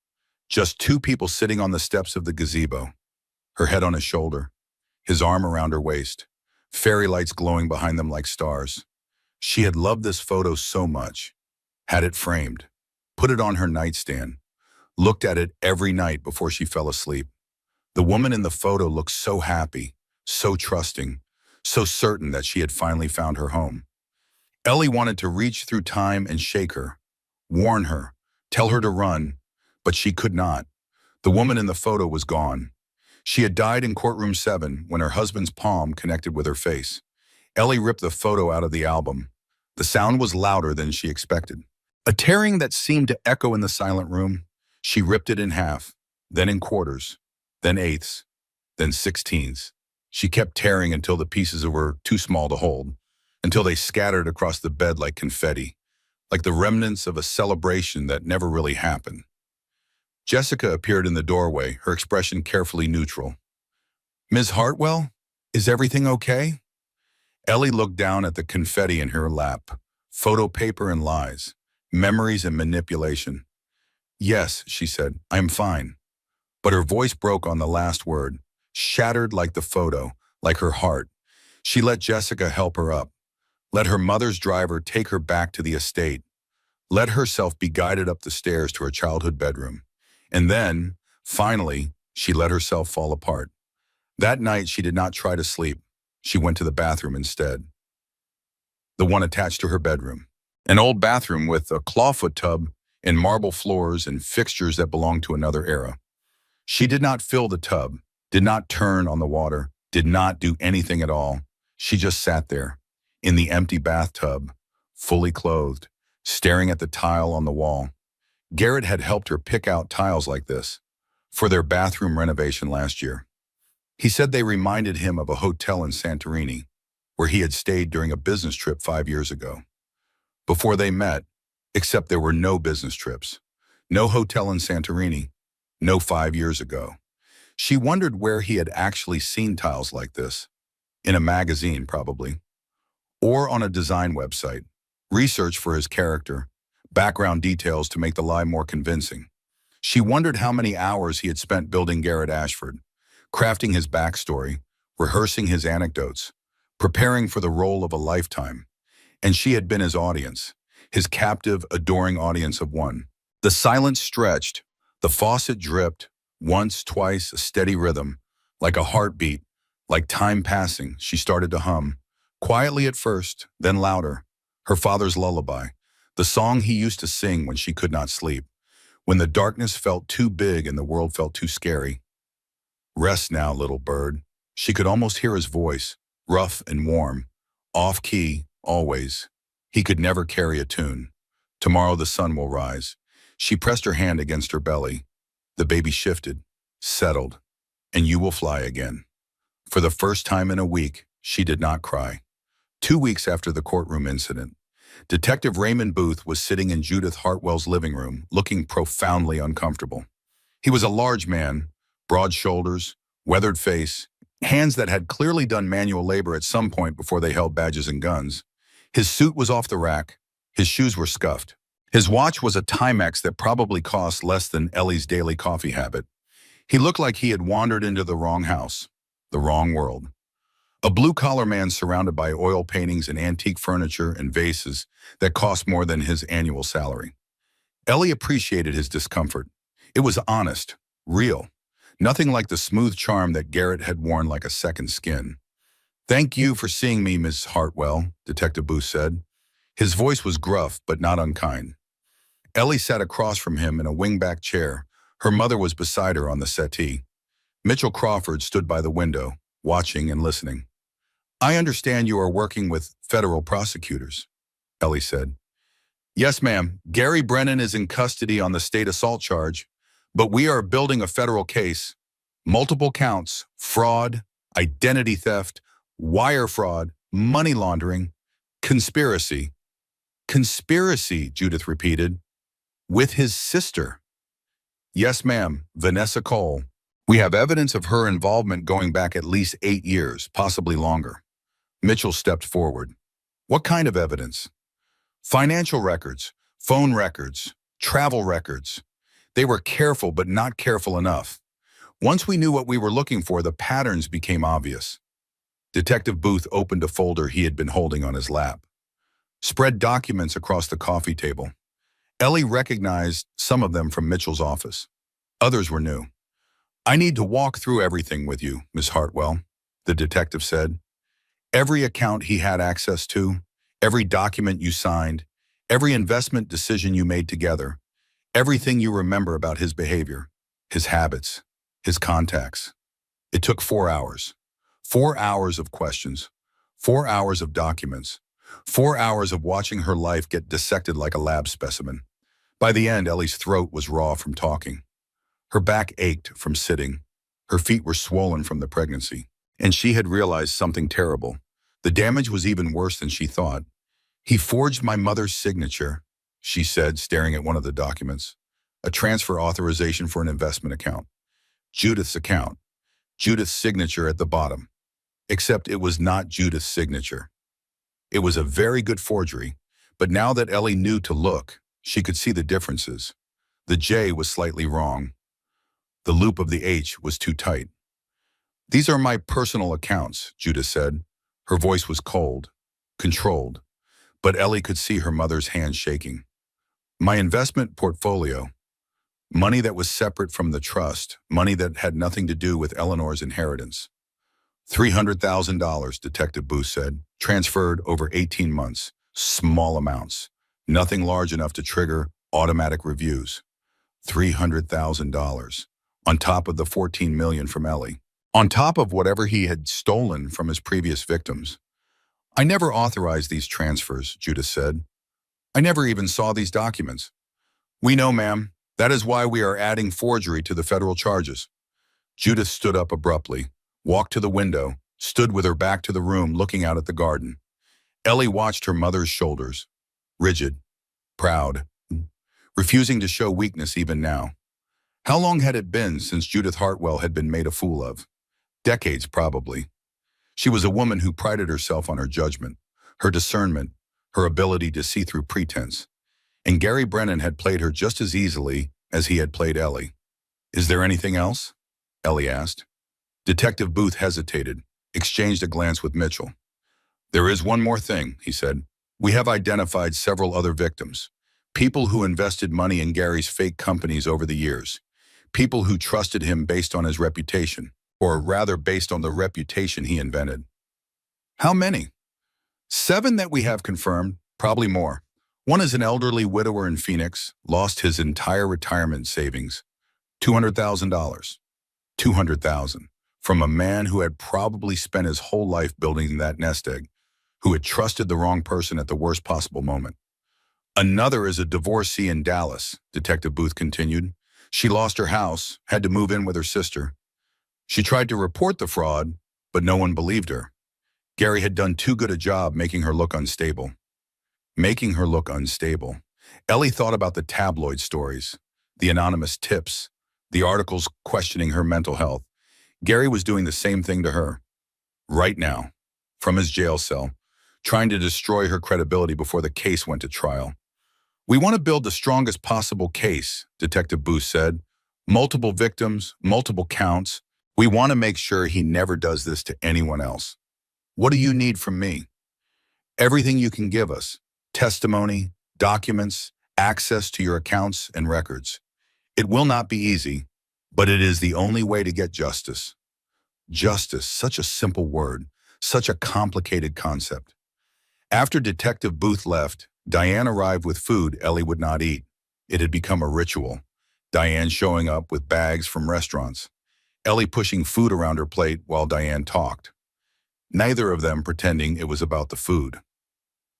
just 2 people sitting on the steps of the gazebo, her head on his shoulder, his arm around her waist, fairy lights glowing behind them like stars. She had loved this photo so much, had it framed, put it on her nightstand, looked at it every night before she fell asleep. The woman in the photo looked so happy, so trusting, so certain that she had finally found her home. Ellie wanted to reach through time and shake her, warn her, tell her to run, but she could not. The woman in the photo was gone. She had died in courtroom 7 when her husband's palm connected with her face. Ellie ripped the photo out of the album. The sound was louder than she expected. A tearing that seemed to echo in the silent room. She ripped it in half, then in quarters, then eighths, then sixteens. She kept tearing until the pieces were too small to hold, until they scattered across the bed like confetti, like the remnants of a celebration that never really happened. Jessica appeared in the doorway, her expression carefully neutral. "Ms. Hartwell, is everything okay?" Ellie looked down at the confetti in her lap. Photo paper and lies, memories and manipulation. "Yes," she said, "I'm fine." But her voice broke on the last word, shattered like the photo, like her heart. She let Jessica help her up, let her mother's driver take her back to the estate, let herself be guided up the stairs to her childhood bedroom. And then, finally, she let herself fall apart. That night, she did not try to sleep. She went to the bathroom instead. The one attached to her bedroom. An old bathroom with a clawfoot tub and marble floors and fixtures that belonged to another era. She did not fill the tub, did not turn on the water, did not do anything at all. She just sat there, in the empty bathtub, fully clothed, staring at the tile on the wall. Garrett had helped her pick out tiles like this for their bathroom renovation last year. He said they reminded him of a hotel in Santorini, where he had stayed during a business trip 5 years ago. Before they met, except there were no business trips, no hotel in Santorini, no 5 years ago. She wondered where he had actually seen tiles like this. In a magazine, probably. Or on a design website. Research for his character, background details to make the lie more convincing. She wondered how many hours he had spent building Garrett Ashford, crafting his backstory, rehearsing his anecdotes, preparing for the role of a lifetime. And she had been his audience, his captive, adoring audience of one. The silence stretched, the faucet dripped, once, twice, a steady rhythm, like a heartbeat, like time passing. She started to hum, quietly at first, then louder, her father's lullaby, the song he used to sing when she could not sleep, when the darkness felt too big and the world felt too scary. "Rest now, little bird." She could almost hear his voice, rough and warm, off-key, always. He could never carry a tune. "Tomorrow the sun will rise." She pressed her hand against her belly. The baby shifted, settled, and you will fly again. For the first time in a week, she did not cry. 2 weeks after the courtroom incident, Detective Raymond Booth was sitting in Judith Hartwell's living room, looking profoundly uncomfortable. He was a large man, broad shoulders, weathered face, hands that had clearly done manual labor at some point before they held badges and guns. His suit was off the rack, his shoes were scuffed. His watch was a Timex that probably cost less than Ellie's daily coffee habit. He looked like he had wandered into the wrong house, the wrong world. A blue-collar man surrounded by oil paintings and antique furniture and vases that cost more than his annual salary. Ellie appreciated his discomfort. It was honest, real, nothing like the smooth charm that Garrett had worn like a second skin. "Thank you for seeing me, Miss Hartwell," Detective Booth said. His voice was gruff but not unkind. Ellie sat across from him in a wingback chair. Her mother was beside her on the settee. Mitchell Crawford stood by the window, watching and listening. "I understand you are working with federal prosecutors," Ellie said. "Yes, ma'am. Gary Brennan is in custody on the state assault charge, but we are building a federal case. Multiple counts, fraud, identity theft, wire fraud, money laundering, conspiracy." "Conspiracy," Judith repeated. "With his sister." "Yes, ma'am, Vanessa Cole. We have evidence of her involvement going back at least 8 years, possibly longer." Mitchell stepped forward. "What kind of evidence?" "Financial records, phone records, travel records. They were careful but not careful enough. Once we knew what we were looking for, the patterns became obvious." Detective Booth opened a folder he had been holding on his lap. Spread documents across the coffee table. Ellie recognized some of them from Mitchell's office. Others were new. "I need to walk through everything with you, Miss Hartwell," the detective said. "Every account he had access to, every document you signed, every investment decision you made together, everything you remember about his behavior, his habits, his contacts." It took 4 hours. 4 hours of questions. 4 hours of documents. 4 hours of watching her life get dissected like a lab specimen. By the end, Ellie's throat was raw from talking. Her back ached from sitting. Her feet were swollen from the pregnancy. And she had realized something terrible. The damage was even worse than she thought. "He forged my mother's signature," she said, staring at one of the documents. "A transfer authorization for an investment account. Judith's account. Judith's signature at the bottom. Except it was not Judith's signature. It was a very good forgery, but now that Ellie knew to look, she could see the differences. The J was slightly wrong. The loop of the H was too tight. "These are my personal accounts," Judith said. Her voice was cold, controlled, but Ellie could see her mother's hand shaking. "My investment portfolio. Money that was separate from the trust, money that had nothing to do with Eleanor's inheritance." $300,000, Detective Booth said, "transferred over 18 months. Small amounts. Nothing large enough to trigger automatic reviews. $300,000. On top of the $14 million from Ellie. On top of whatever he had stolen from his previous victims. "I never authorized these transfers," Judith said. "I never even saw these documents." "We know, ma'am. That is why we are adding forgery to the federal charges." Judith stood up abruptly, walked to the window, stood with her back to the room looking out at the garden. Ellie watched her mother's shoulders, rigid, proud, refusing to show weakness even now. How long had it been since Judith Hartwell had been made a fool of? Decades, probably. She was a woman who prided herself on her judgment, her discernment, her ability to see through pretense. And Gary Brennan had played her just as easily as he had played Ellie. "Is there anything else?" Ellie asked. Detective Booth hesitated, exchanged a glance with Mitchell. "There is one more thing," he said. "We have identified several other victims. People who invested money in Gary's fake companies over the years. People who trusted him based on his reputation, or rather based on the reputation he invented." "How many?" "7 that we have confirmed, probably more. One is an elderly widower in Phoenix, lost his entire retirement savings. $200,000. $200,000. From a man who had probably spent his whole life building that nest egg, who had trusted the wrong person at the worst possible moment. Another is a divorcee in Dallas," Detective Booth continued. "She lost her house, had to move in with her sister. She tried to report the fraud, but no one believed her. Gary had done too good a job making her look unstable." Making her look unstable. Ellie thought about the tabloid stories, the anonymous tips, the articles questioning her mental health. Gary was doing the same thing to her. Right now, from his jail cell, trying to destroy her credibility before the case went to trial. "We want to build the strongest possible case," Detective Booth said. "Multiple victims, multiple counts. We want to make sure he never does this to anyone else. What do you need from me?" "Everything you can give us. Testimony, documents, access to your accounts and records. It will not be easy, but it is the only way to get justice." Justice, such a simple word, such a complicated concept. After Detective Booth left, Diane arrived with food Ellie would not eat. It had become a ritual. Diane showing up with bags from restaurants. Ellie pushing food around her plate while Diane talked. Neither of them pretending it was about the food.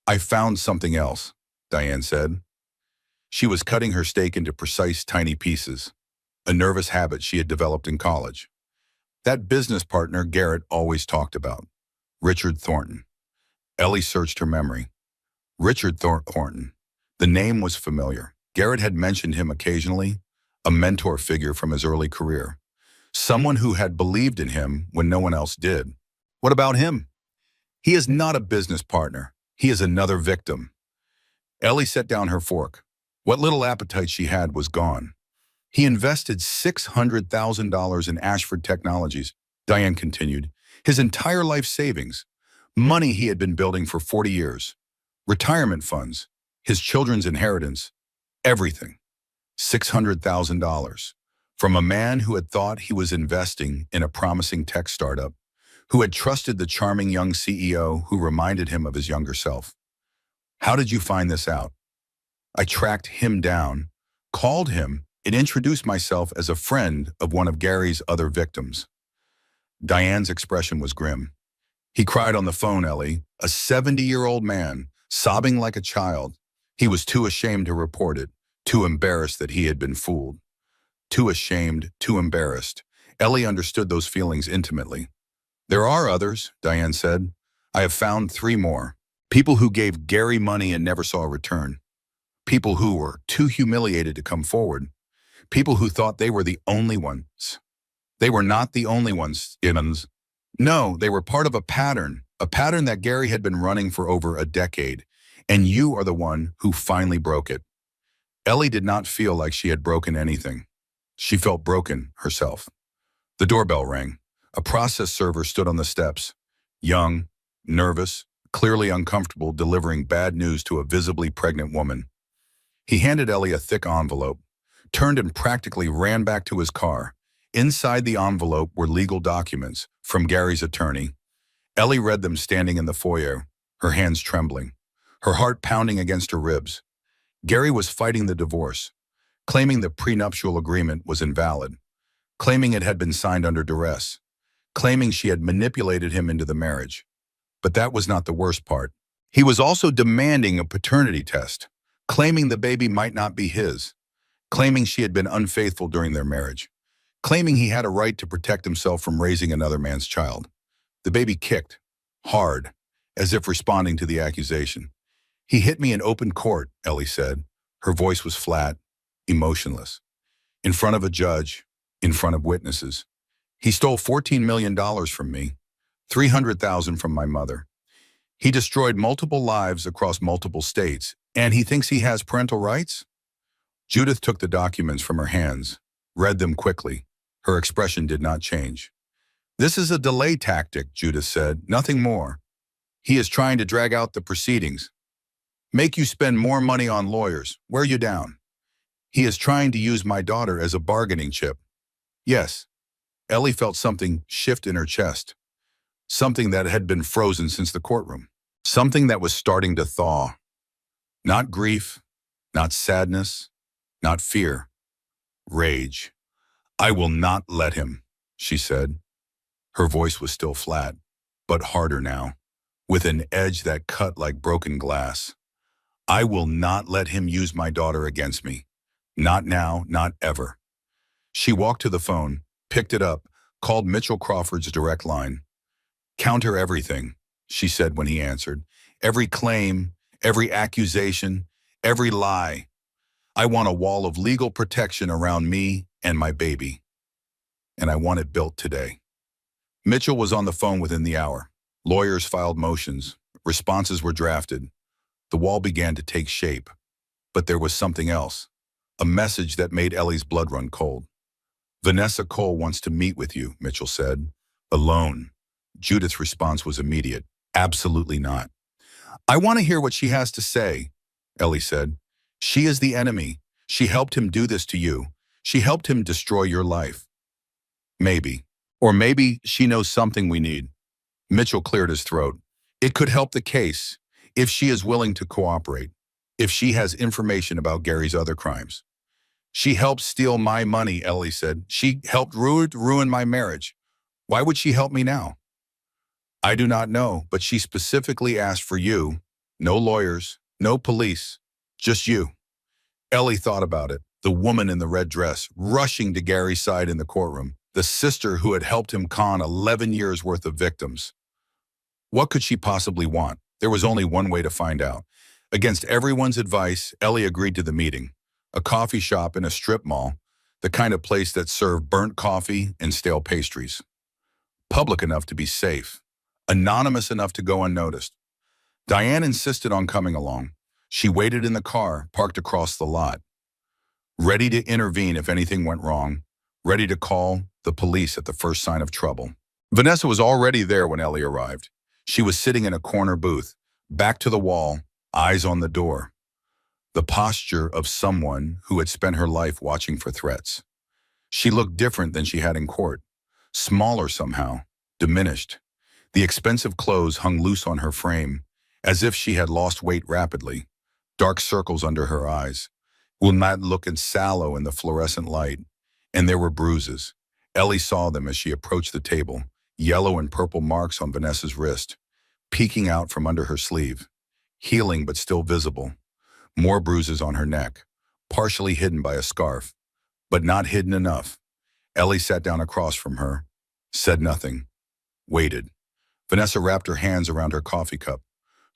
"I found something else," Diane said. She was cutting her steak into precise tiny pieces, a nervous habit she had developed in college. That business partner Garrett always talked about, Richard Thornton. Ellie searched her memory. Richard Thornton. The name was familiar. Garrett had mentioned him occasionally, a mentor figure from his early career. Someone who had believed in him when no one else did. What about him? "He is not a business partner. He is another victim." Ellie set down her fork. What little appetite she had was gone. "He invested $600,000 in Ashford Technologies," Diane continued. "His entire life savings. Money he had been building for 40 years. Retirement funds. His children's inheritance. Everything. $600,000. From a man who had thought he was investing in a promising tech startup, who had trusted the charming young CEO who reminded him of his younger self. "How did you find this out?" "I tracked him down, called him, and introduced myself as a friend of one of Gary's other victims." Diane's expression was grim. He cried on the phone, Ellie, a 70-year-old man, sobbing like a child. He was too ashamed to report it, too embarrassed that he had been fooled. Too ashamed, too embarrassed. Ellie understood those feelings intimately. There are others, Diane said. I have found 3 more. People who gave Gary money and never saw a return. People who were too humiliated to come forward. People who thought they were the only ones. They were not the only ones, Gibbons. No, they were part of a pattern that Gary had been running for over a decade, and you are the one who finally broke it. Ellie did not feel like she had broken anything. She felt broken herself. The doorbell rang. A process server stood on the steps, young, nervous, clearly uncomfortable, delivering bad news to a visibly pregnant woman. He handed Ellie a thick envelope, turned and practically ran back to his car. Inside the envelope were legal documents from Gary's attorney. Ellie read them standing in the foyer, her hands trembling, her heart pounding against her ribs. Gary was fighting the divorce, claiming the prenuptial agreement was invalid, claiming it had been signed under duress, claiming she had manipulated him into the marriage. But that was not the worst part. He was also demanding a paternity test, claiming the baby might not be his, claiming she had been unfaithful during their marriage, claiming he had a right to protect himself from raising another man's child. The baby kicked, hard, as if responding to the accusation. He hit me in open court, Ellie said. Her voice was flat, emotionless. In front of a judge, in front of witnesses. He stole $14 million from me, $300,000 from my mother. He destroyed multiple lives across multiple states, and he thinks he has parental rights? Judith took the documents from her hands, read them quickly. Her expression did not change. This is a delay tactic, Judith said, nothing more. He is trying to drag out the proceedings, make you spend more money on lawyers, wear you down. He is trying to use my daughter as a bargaining chip. Yes. Ellie felt something shift in her chest, something that had been frozen since the courtroom, something that was starting to thaw. Not grief, not sadness, not fear, rage. I will not let him, she said. Her voice was still flat, but harder now, with an edge that cut like broken glass. I will not let him use my daughter against me. Not now, not ever. She walked to the phone, picked it up, called Mitchell Crawford's direct line. Counter everything, she said when he answered. Every claim, every accusation, every lie. I want a wall of legal protection around me and my baby. And I want it built today. Mitchell was on the phone within the hour. Lawyers filed motions. Responses were drafted. The wall began to take shape. But there was something else. A message that made Ellie's blood run cold. Vanessa Cole wants to meet with you, Mitchell said. Alone. Judith's response was immediate. Absolutely not. I want to hear what she has to say, Ellie said. She is the enemy. She helped him do this to you. She helped him destroy your life. Maybe. Or maybe she knows something we need. Mitchell cleared his throat. It could help the case if she is willing to cooperate, if she has information about Gary's other crimes. She helped steal my money, Ellie said. She helped ruin my marriage. Why would she help me now? I do not know, but she specifically asked for you. No lawyers, no police, just you. Ellie thought about it. The woman in the red dress, rushing to Gary's side in the courtroom. The sister who had helped him con 11 years worth of victims. What could she possibly want? There was only one way to find out. Against everyone's advice, Ellie agreed to the meeting. A coffee shop in a strip mall, the kind of place that served burnt coffee and stale pastries. Public enough to be safe, anonymous enough to go unnoticed. Diane insisted on coming along. She waited in the car, parked across the lot, ready to intervene if anything went wrong, ready to call the police at the first sign of trouble. Vanessa was already there when Ellie arrived. She was sitting in a corner booth, back to the wall, eyes on the door. The posture of someone who had spent her life watching for threats. She looked different than she had in court, smaller somehow, diminished. The expensive clothes hung loose on her frame, as if she had lost weight rapidly. Dark circles under her eyes, will not look sallow in the fluorescent light, and there were bruises. Ellie saw them as she approached the table, yellow and purple marks on Vanessa's wrist, peeking out from under her sleeve, healing but still visible. More bruises on her neck, partially hidden by a scarf, but not hidden enough. Ellie sat down across from her, said nothing, waited. Vanessa wrapped her hands around her coffee cup.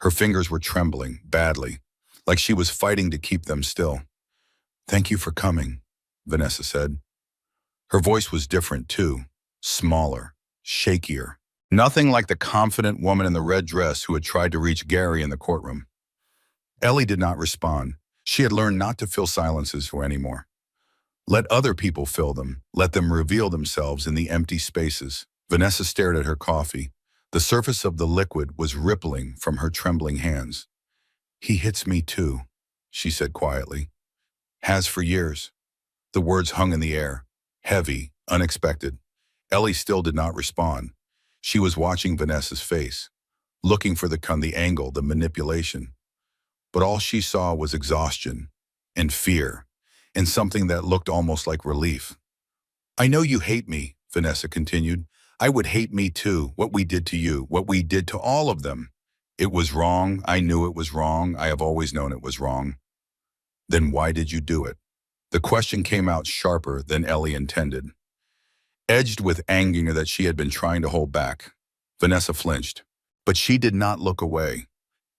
Her fingers were trembling, badly, like she was fighting to keep them still. "Thank you for coming," Vanessa said. Her voice was different too, smaller, shakier. Nothing like the confident woman in the red dress who had tried to reach Gary in the courtroom. Ellie did not respond. She had learned not to fill silences anymore. Let other people fill them. Let them reveal themselves in the empty spaces. Vanessa stared at her coffee. The surface of the liquid was rippling from her trembling hands. "He hits me too," she said quietly. "Has for years." The words hung in the air, heavy, unexpected. Ellie still did not respond. She was watching Vanessa's face, looking for the angle, the manipulation. But all she saw was exhaustion and fear and something that looked almost like relief. "I know you hate me," Vanessa continued. "I would hate me too, what we did to you, what we did to all of them. It was wrong. I knew it was wrong. I have always known it was wrong." "Then why did you do it?" The question came out sharper than Ellie intended, edged with anger that she had been trying to hold back. Vanessa flinched, but she did not look away.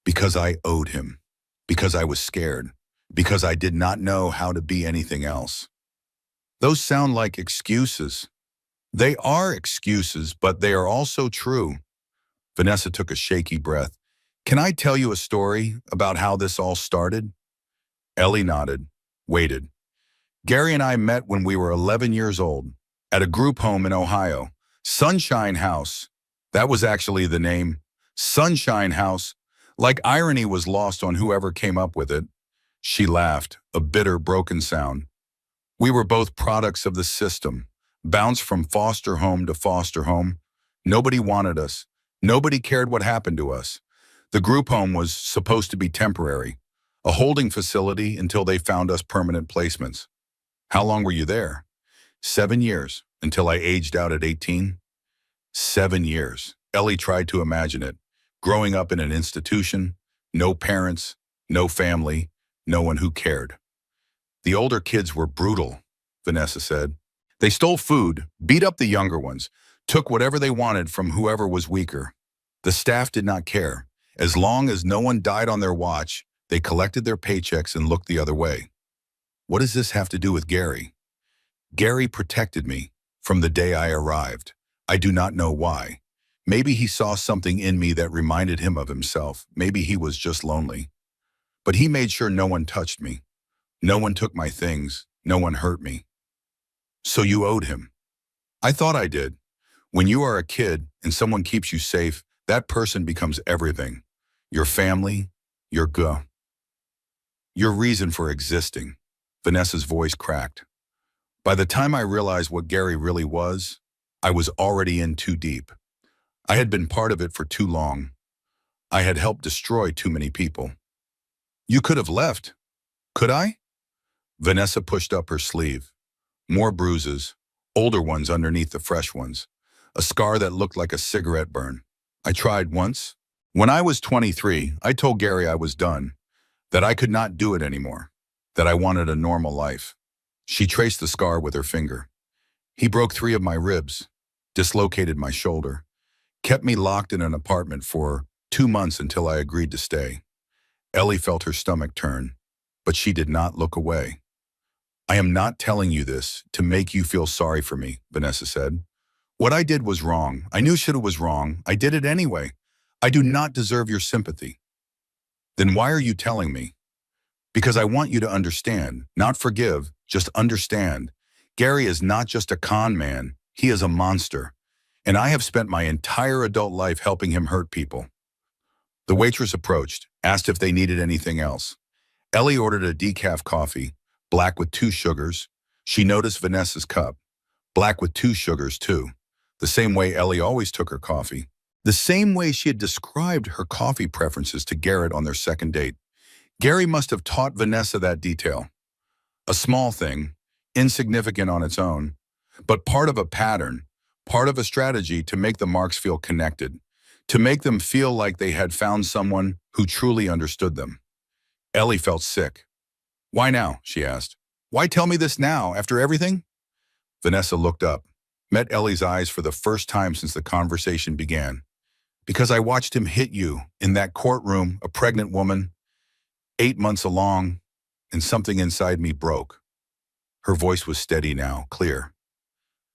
"Because I owed him. Because I was scared. Because I did not know how to be anything else." Those sound like excuses. They are excuses, but they are also true. Vanessa took a shaky breath. "Can I tell you a story about how this all started?" Ellie nodded, waited. "Gary and I met when we were 11 years old, at a group home in Ohio. Sunshine House. That was actually the name. Sunshine House. Like irony was lost on whoever came up with it." She laughed, a bitter, broken sound. "We were both products of the system, bounced from foster home to foster home. Nobody wanted us. Nobody cared what happened to us. The group home was supposed to be temporary, a holding facility until they found us permanent placements." "How long were you there?" 7 years, until I aged out at 18. 7 years. Ellie tried to imagine it. Growing up in an institution, no parents, no family, no one who cared. "The older kids were brutal," Vanessa said. "They stole food, beat up the younger ones, took whatever they wanted from whoever was weaker. The staff did not care. As long as no one died on their watch, they collected their paychecks and looked the other way." "What does this have to do with Gary?" "Gary protected me from the day I arrived. I do not know why. Maybe he saw something in me that reminded him of himself. Maybe he was just lonely. But he made sure no one touched me. No one took my things. No one hurt me." "So you owed him?" "I thought I did. When you are a kid and someone keeps you safe, that person becomes everything. Your family, your reason for existing." Vanessa's voice cracked. "By the time I realized what Gary really was, I was already in too deep. I had been part of it for too long. I had helped destroy too many people." "You could have left. Could I?" Vanessa pushed up her sleeve. More bruises, older ones underneath the fresh ones. A scar that looked like a cigarette burn. "I tried once. When I was 23, I told Gary I was done, that I could not do it anymore, that I wanted a normal life." She traced the scar with her finger. "He broke 3 of my ribs, dislocated my shoulder, kept me locked in an apartment for 2 months until I agreed to stay." Ellie felt her stomach turn, but she did not look away. "I am not telling you this to make you feel sorry for me," Vanessa said. "What I did was wrong. I knew it was wrong. I did it anyway. I do not deserve your sympathy." "Then why are you telling me?" "Because I want you to understand, not forgive, just understand. Gary is not just a con man. He is a monster. And I have spent my entire adult life helping him hurt people." The waitress approached, asked if they needed anything else. Ellie ordered a decaf coffee, black with 2 sugars. She noticed Vanessa's cup, black with 2 sugars too. The same way Ellie always took her coffee. The same way she had described her coffee preferences to Garrett on their second date. Gary must have taught Vanessa that detail. A small thing, insignificant on its own, but part of a pattern, part of a strategy to make the marks feel connected, to make them feel like they had found someone who truly understood them. Ellie felt sick. "Why now?" she asked. "Why tell me this now, after everything?" Vanessa looked up, met Ellie's eyes for the first time since the conversation began. "Because I watched him hit you in that courtroom, a pregnant woman, 8 months along, and something inside me broke." Her voice was steady now, clear.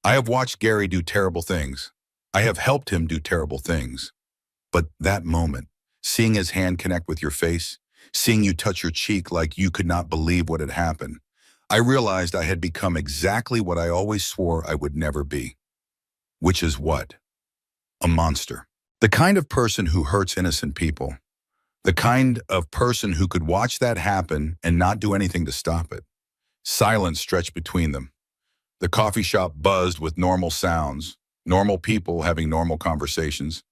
"I have watched Gary do terrible things. I have helped him do terrible things. But that moment, seeing his hand connect with your face, seeing you touch your cheek like you could not believe what had happened, I realized I had become exactly what I always swore I would never be." Which is what? A monster. The kind of person who hurts innocent people. The kind of person who could watch that happen and not do anything to stop it. Silence stretched between them. The coffee shop buzzed with normal sounds, normal people having normal conversations.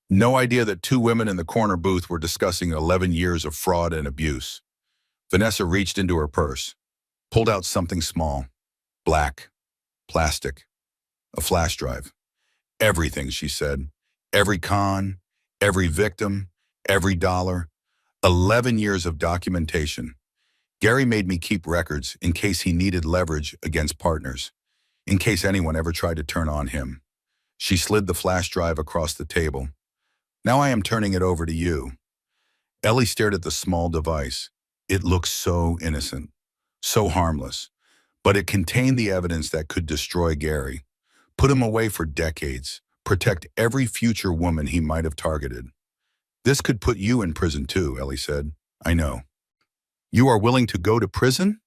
No idea that two women in the corner booth were discussing 11 years of fraud and abuse. Vanessa reached into her purse, pulled out something small, black, plastic, a flash drive. "Everything," she said. "Every con, every victim, every dollar. 11 years of documentation. Gary made me keep records in case he needed leverage against partners, in case anyone ever tried to turn on him." She slid the flash drive across the table. "Now I am turning it over to you." Ellie stared at the small device. It looked so innocent, so harmless, but it contained the evidence that could destroy Gary, put him away for decades, protect every future woman he might have targeted. "This could put you in prison too," Ellie said. "I know." "You are willing to go to prison?"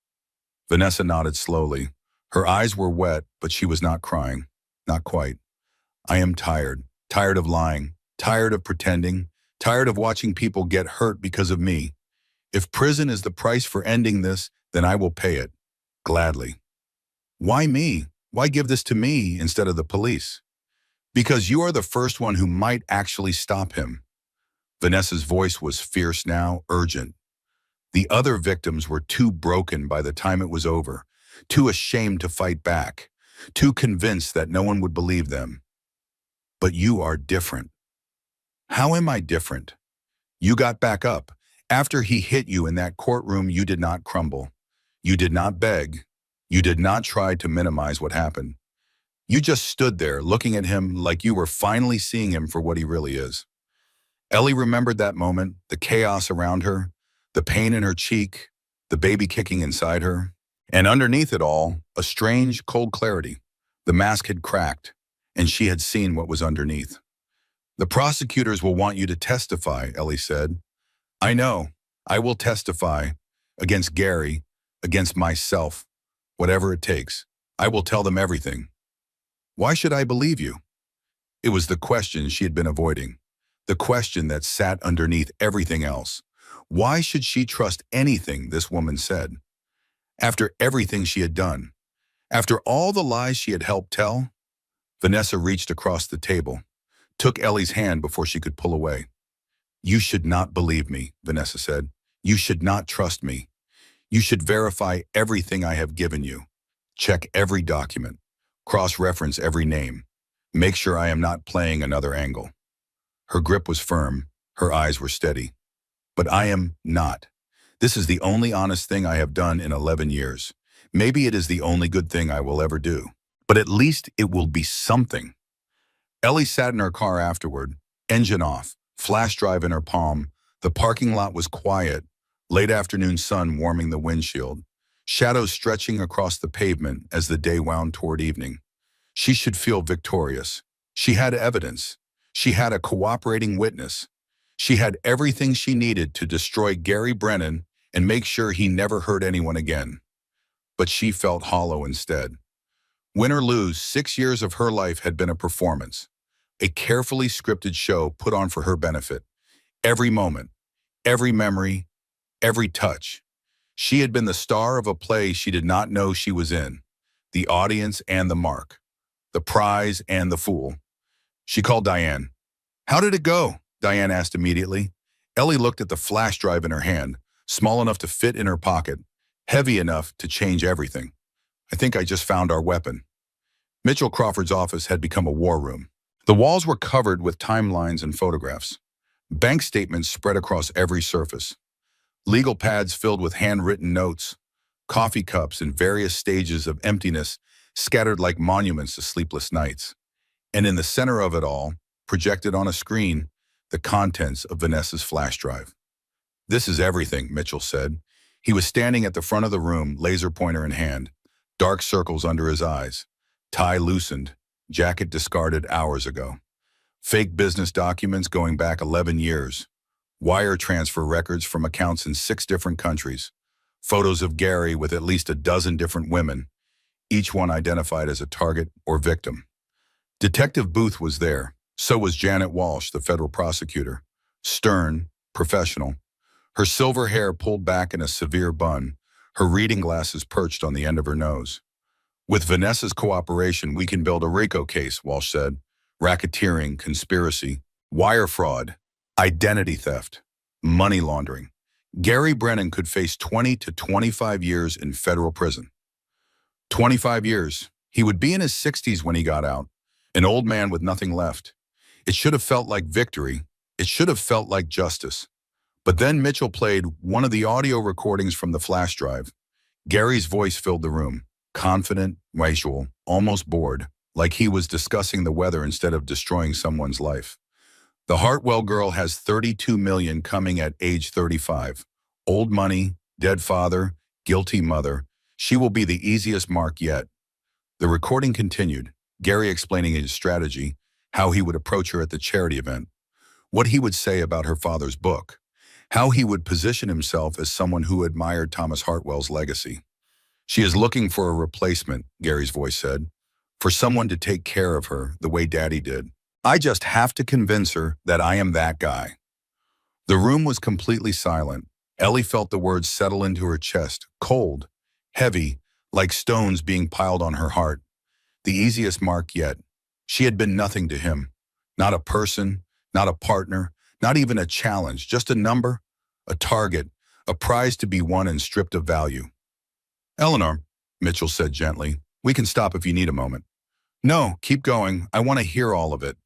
Vanessa nodded slowly. Her eyes were wet, but she was not crying. Not quite. "I am tired. Tired of lying. Tired of pretending. Tired of watching people get hurt because of me. If prison is the price for ending this, then I will pay it. Gladly." "Why me? Why give this to me instead of the police?" "Because you are the first one who might actually stop him." Vanessa's voice was fierce now, urgent. The other victims were too broken by the time it was over, too ashamed to fight back, too convinced that no one would believe them. "But you are different." "How am I different?" "You got back up. After he hit you in that courtroom, you did not crumble. You did not beg. You did not try to minimize what happened. You just stood there looking at him like you were finally seeing him for what he really is." Ellie remembered that moment, the chaos around her, the pain in her cheek, the baby kicking inside her. And underneath it all, a strange, cold clarity. The mask had cracked, and she had seen what was underneath. "The prosecutors will want you to testify," Ellie said. "I know. I will testify against Gary, against myself, whatever it takes. I will tell them everything." "Why should I believe you?" It was the question she had been avoiding, the question that sat underneath everything else. Why should she trust anything this woman said? After everything she had done, after all the lies she had helped tell? Vanessa reached across the table, took Ellie's hand before she could pull away. "You should not believe me," Vanessa said. "You should not trust me. You should verify everything I have given you. Check every document. Cross-reference every name. Make sure I am not playing another angle." Her grip was firm. Her eyes were steady. "But I am not. This is the only honest thing I have done in 11 years. Maybe it is the only good thing I will ever do. But at least it will be something." Ellie sat in her car afterward, engine off, flash drive in her palm. The parking lot was quiet, late afternoon sun warming the windshield, shadows stretching across the pavement as the day wound toward evening. She should feel victorious. She had evidence. She had a cooperating witness. She had everything she needed to destroy Gary Brennan and make sure he never hurt anyone again. But she felt hollow instead. Win or lose, 6 years of her life had been a performance, a carefully scripted show put on for her benefit. Every moment, every memory, every touch. She had been the star of a play she did not know she was in, the audience and the mark, the prize and the fool. She called Diane. "How did it go?" Diane asked immediately. Ellie looked at the flash drive in her hand, small enough to fit in her pocket, heavy enough to change everything. "I think I just found our weapon." Mitchell Crawford's office had become a war room. The walls were covered with timelines and photographs. Bank statements spread across every surface. Legal pads filled with handwritten notes. Coffee cups in various stages of emptiness scattered like monuments to sleepless nights. And in the center of it all, projected on a screen, the contents of Vanessa's flash drive. "This is everything," Mitchell said. He was standing at the front of the room, laser pointer in hand, dark circles under his eyes, tie loosened, jacket discarded hours ago. Fake business documents going back 11 years. Wire transfer records from accounts in 6 different countries. Photos of Gary with at least a dozen different women, each one identified as a target or victim. Detective Booth was there. So was Janet Walsh, the federal prosecutor. Stern, professional. Her silver hair pulled back in a severe bun, her reading glasses perched on the end of her nose. "With Vanessa's cooperation, we can build a RICO case," Walsh said. "Racketeering, conspiracy, wire fraud, identity theft, money laundering. Gary Brennan could face 20 to 25 years in federal prison." 25 years. He would be in his 60s when he got out, an old man with nothing left. It should have felt like victory. It should have felt like justice. But then Mitchell played one of the audio recordings from the flash drive. Gary's voice filled the room, confident, racial, almost bored, like he was discussing the weather instead of destroying someone's life. "The Hartwell girl has 32 million coming at age 35. Old money, dead father, guilty mother. She will be the easiest mark yet." The recording continued, Gary explaining his strategy, how he would approach her at the charity event, what he would say about her father's book, how he would position himself as someone who admired Thomas Hartwell's legacy. "She is looking for a replacement," Gary's voice said, "for someone to take care of her the way Daddy did. I just have to convince her that I am that guy." The room was completely silent. Ellie felt the words settle into her chest, cold, heavy, like stones being piled on her heart. The easiest mark yet. She had been nothing to him. Not a person, not a partner, not even a challenge, just a number, a target, a prize to be won and stripped of value. "Eleanor," Mitchell said gently, "we can stop if you need a moment." "No, keep going. I want to hear all of it."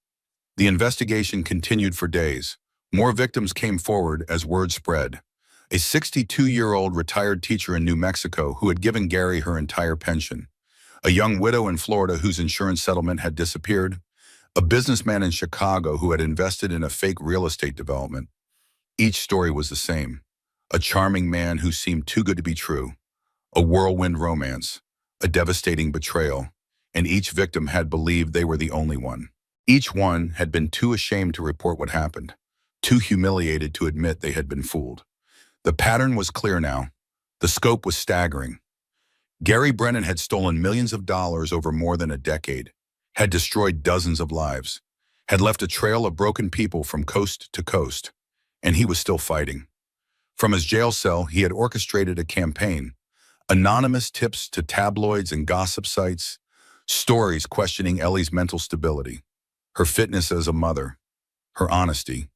The investigation continued for days. More victims came forward as word spread. A 62-year-old retired teacher in New Mexico who had given Gary her entire pension. A young widow in Florida whose insurance settlement had disappeared. A businessman in Chicago who had invested in a fake real estate development. Each story was the same. A charming man who seemed too good to be true. A whirlwind romance. A devastating betrayal. And each victim had believed they were the only one. Each one had been too ashamed to report what happened. Too humiliated to admit they had been fooled. The pattern was clear now. The scope was staggering. Gary Brennan had stolen millions of dollars over more than a decade, had destroyed dozens of lives, had left a trail of broken people from coast to coast, and he was still fighting. From his jail cell, he had orchestrated a campaign, anonymous tips to tabloids and gossip sites, stories questioning Ellie's mental stability, her fitness as a mother, her honesty.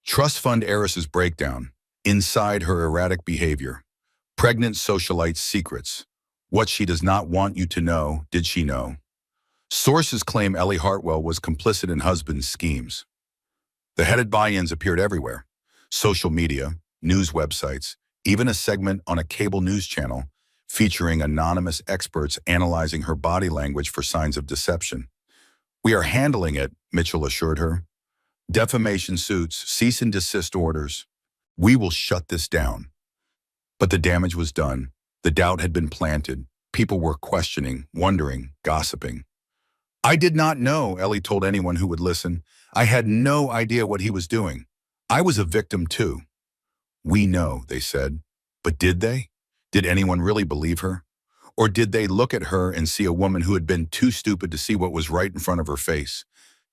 Trust fund heiress's breakdown, inside her erratic behavior, pregnant socialite's secrets. What she does not want you to know, did she know? Sources claim Ellie Hartwell was complicit in husband's schemes. The headed buy-ins appeared everywhere. Social media, news websites, even a segment on a cable news channel featuring anonymous experts analyzing her body language for signs of deception. "We are handling it," Mitchell assured her. "Defamation suits, cease and desist orders. We will shut this down." But the damage was done. The doubt had been planted. People were questioning, wondering, gossiping. "I did not know," Ellie told anyone who would listen. "I had no idea what he was doing. I was a victim too." "We know," they said. But did they? Did anyone really believe her? Or did they look at her and see a woman who had been too stupid to see what was right in front of her face?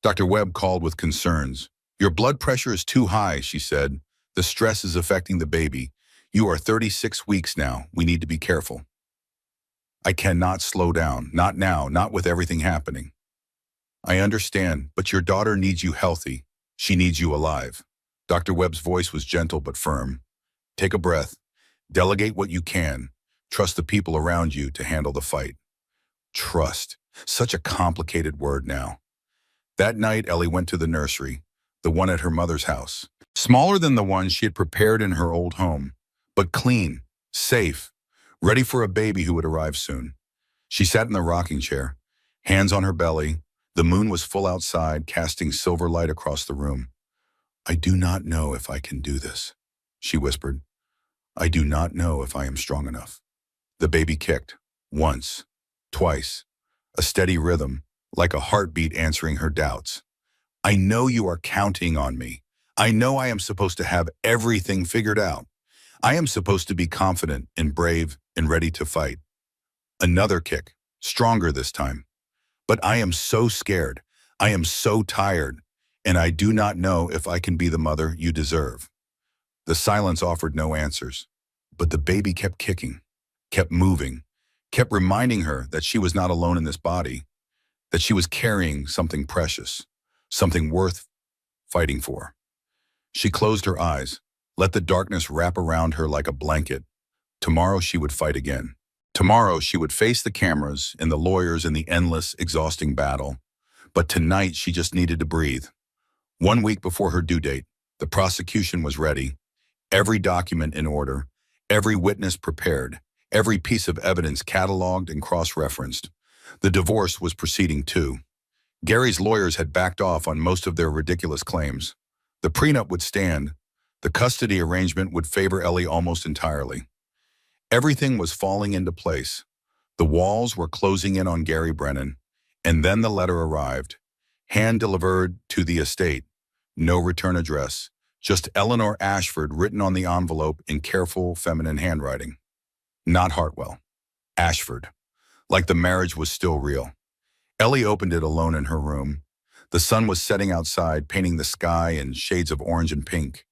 Dr. Webb called with concerns. "Your blood pressure is too high," she said. "The stress is affecting the baby. You are 36 weeks now. We need to be careful." "I cannot slow down. Not now, not with everything happening." "I understand, but your daughter needs you healthy. She needs you alive." Dr. Webb's voice was gentle but firm. "Take a breath. Delegate what you can. Trust the people around you to handle the fight." Trust. Such a complicated word now. That night, Ellie went to the nursery, the one at her mother's house. Smaller than the one she had prepared in her old home, but clean, safe, ready for a baby who would arrive soon. She sat in the rocking chair, hands on her belly. The moon was full outside, casting silver light across the room. "I do not know if I can do this," she whispered. "I do not know if I am strong enough." The baby kicked, once, twice, a steady rhythm, like a heartbeat answering her doubts. "I know you are counting on me. I know I am supposed to have everything figured out. I am supposed to be confident and brave and ready to fight." Another kick, stronger this time. "But I am so scared. I am so tired. And I do not know if I can be the mother you deserve." The silence offered no answers. But the baby kept kicking, kept moving, kept reminding her that she was not alone in this body, that she was carrying something precious, something worth fighting for. She closed her eyes, let the darkness wrap around her like a blanket. Tomorrow she would fight again. Tomorrow she would face the cameras and the lawyers in the endless, exhausting battle. But tonight she just needed to breathe. 1 week before her due date, the prosecution was ready, every document in order, every witness prepared, every piece of evidence cataloged and cross-referenced. The divorce was proceeding too. Gary's lawyers had backed off on most of their ridiculous claims. The prenup would stand. The custody arrangement would favor Ellie almost entirely. Everything was falling into place. The walls were closing in on Gary Brennan, and then the letter arrived, hand-delivered to the estate. No return address, just Eleanor Ashford written on the envelope in careful, feminine handwriting. Not Hartwell. Ashford. Like the marriage was still real. Ellie opened it alone in her room. The sun was setting outside, painting the sky in shades of orange and pink.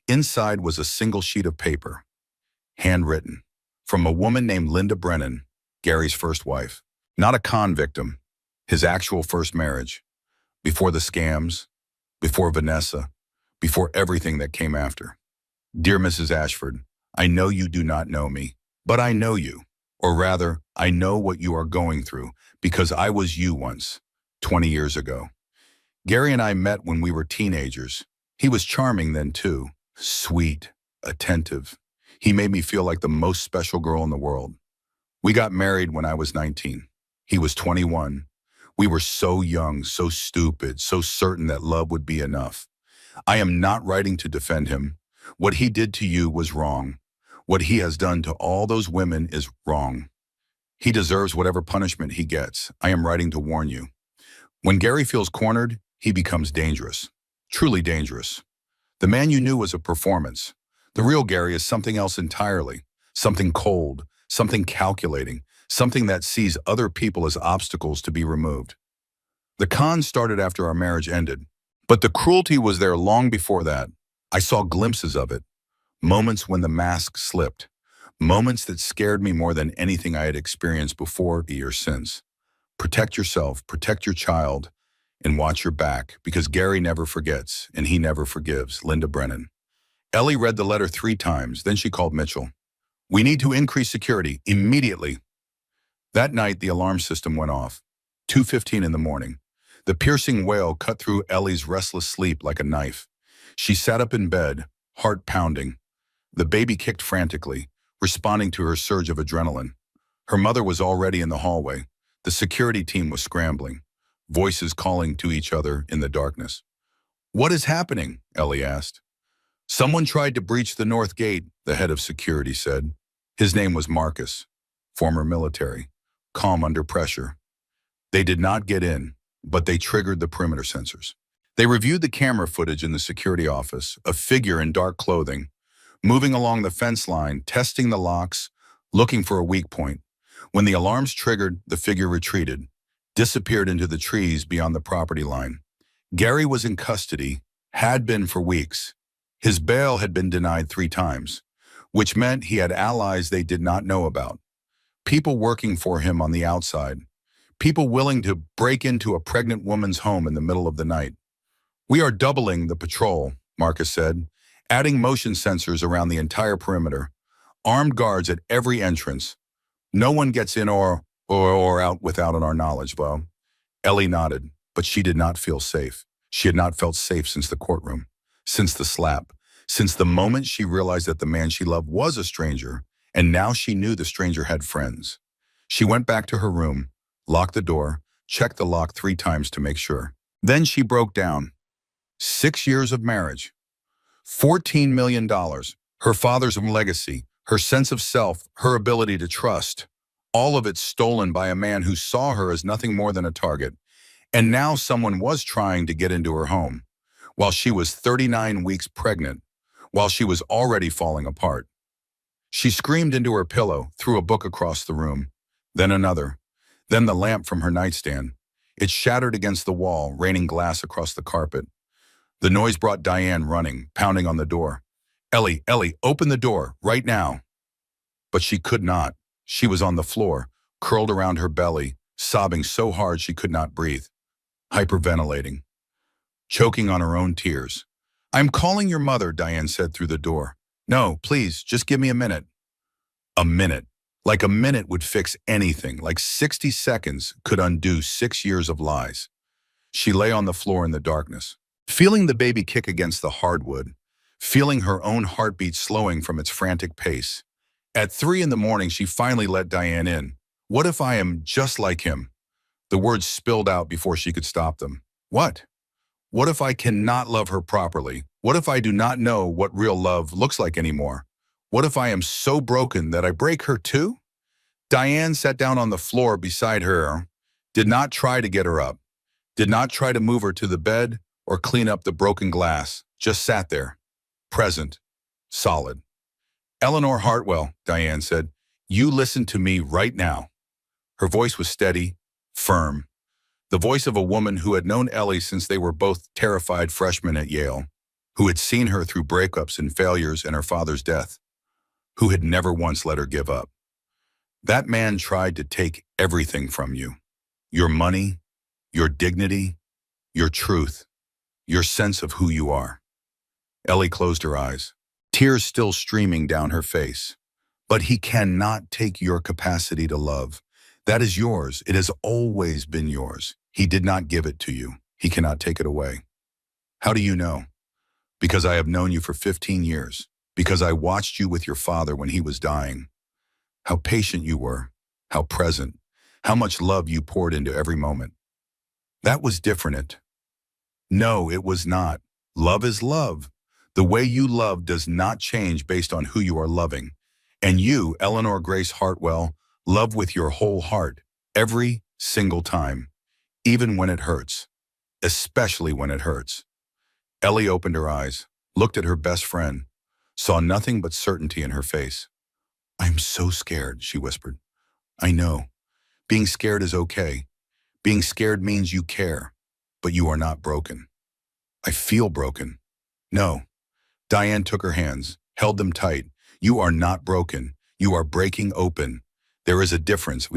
Inside was a single sheet of paper, handwritten, from a woman named Linda Brennan, Gary's first wife. Not a con victim, his actual first marriage. Before the scams, before Vanessa, before everything that came after. "Dear Mrs. Ashford, I know you do not know me, but I know you. Or rather, I know what you are going through, because I was you once, 20 years ago. Gary and I met when we were teenagers. He was charming then too, sweet, attentive. He made me feel like the most special girl in the world. We got married when I was 19. He was 21. We were so young, so stupid, so certain that love would be enough. I am not writing to defend him. What he did to you was wrong. What he has done to all those women is wrong. He deserves whatever punishment he gets. I am writing to warn you. When Gary feels cornered, he becomes dangerous. Truly dangerous. The man you knew was a performance. The real Gary is something else entirely. Something cold, something calculating, something that sees other people as obstacles to be removed. The con started after our marriage ended, but the cruelty was there long before that. I saw glimpses of it, moments when the mask slipped, moments that scared me more than anything I had experienced before or since. Protect yourself, protect your child, and watch your back, because Gary never forgets, and he never forgives. Linda Brennan. Ellie read the letter 3 times, then she called Mitchell. "We need to increase security, immediately." That night, the alarm system went off. 2:15 in the morning. The piercing wail cut through Ellie's restless sleep like a knife. She sat up in bed, heart pounding. The baby kicked frantically, responding to her surge of adrenaline. Her mother was already in the hallway. The security team was scrambling, voices calling to each other in the darkness. "What is happening?" Ellie asked. "Someone tried to breach the north gate," the head of security said. His name was Marcus, former military, calm under pressure. They did not get in, but they triggered the perimeter sensors. They reviewed the camera footage in the security office, a figure in dark clothing, moving along the fence line, testing the locks, looking for a weak point. When the alarms triggered, the figure retreated, disappeared into the trees beyond the property line. Gary was in custody, had been for weeks. His bail had been denied 3 times, which meant he had allies they did not know about. People working for him on the outside. People willing to break into a pregnant woman's home in the middle of the night. "We are doubling the patrol," Marcus said, adding motion sensors around the entire perimeter, armed guards at every entrance. No one gets in or or out without our knowledge. Well, Ellie nodded, but she did not feel safe. She had not felt safe since the courtroom, since the slap, since the moment she realized that the man she loved was a stranger, and now she knew the stranger had friends. She went back to her room, locked the door, checked the lock 3 times to make sure. Then she broke down. 6 years of marriage, $14 million, her father's legacy, her sense of self, her ability to trust, all of it stolen by a man who saw her as nothing more than a target. And now someone was trying to get into her home, while she was 39 weeks pregnant, while she was already falling apart. She screamed into her pillow, threw a book across the room, then another, then the lamp from her nightstand. It shattered against the wall, raining glass across the carpet. The noise brought Diane running, pounding on the door. Ellie, Ellie, open the door, right now. But she could not. She was on the floor, curled around her belly, sobbing so hard she could not breathe, hyperventilating, choking on her own tears. I'm calling your mother, Diane said through the door. No, please, just give me a minute. A minute. Like a minute would fix anything, like 60 seconds could undo 6 years of lies. She lay on the floor in the darkness, feeling the baby kick against the hardwood, feeling her own heartbeat slowing from its frantic pace. At 3 in the morning, she finally let Diane in. What if I am just like him? The words spilled out before she could stop them. What? What if I cannot love her properly? What if I do not know what real love looks like anymore? What if I am so broken that I break her too? Diane sat down on the floor beside her, did not try to get her up, did not try to move her to the bed or clean up the broken glass, just sat there, present, solid. Eleanor Hartwell, Diane said, you listen to me right now. Her voice was steady, firm, the voice of a woman who had known Ellie since they were both terrified freshmen at Yale, who had seen her through breakups and failures and her father's death, who had never once let her give up. That man tried to take everything from you, your money, your dignity, your truth, your sense of who you are. Ellie closed her eyes, tears still streaming down her face. But he cannot take your capacity to love. That is yours. It has always been yours. He did not give it to you. He cannot take it away. How do you know? Because I have known you for 15 years. Because I watched you with your father when he was dying. How patient you were. How present. How much love you poured into every moment. That was different. No, it was not. Love is love. The way you love does not change based on who you are loving. And you, Eleanor Grace Hartwell, love with your whole heart, every single time, even when it hurts, especially when it hurts. Ellie opened her eyes, looked at her best friend, saw nothing but certainty in her face. I'm so scared, she whispered. I know. Being scared is okay. Being scared means you care, but you are not broken. I feel broken. No. Diane took her hands, held them tight. You are not broken. You are breaking open. There is a difference.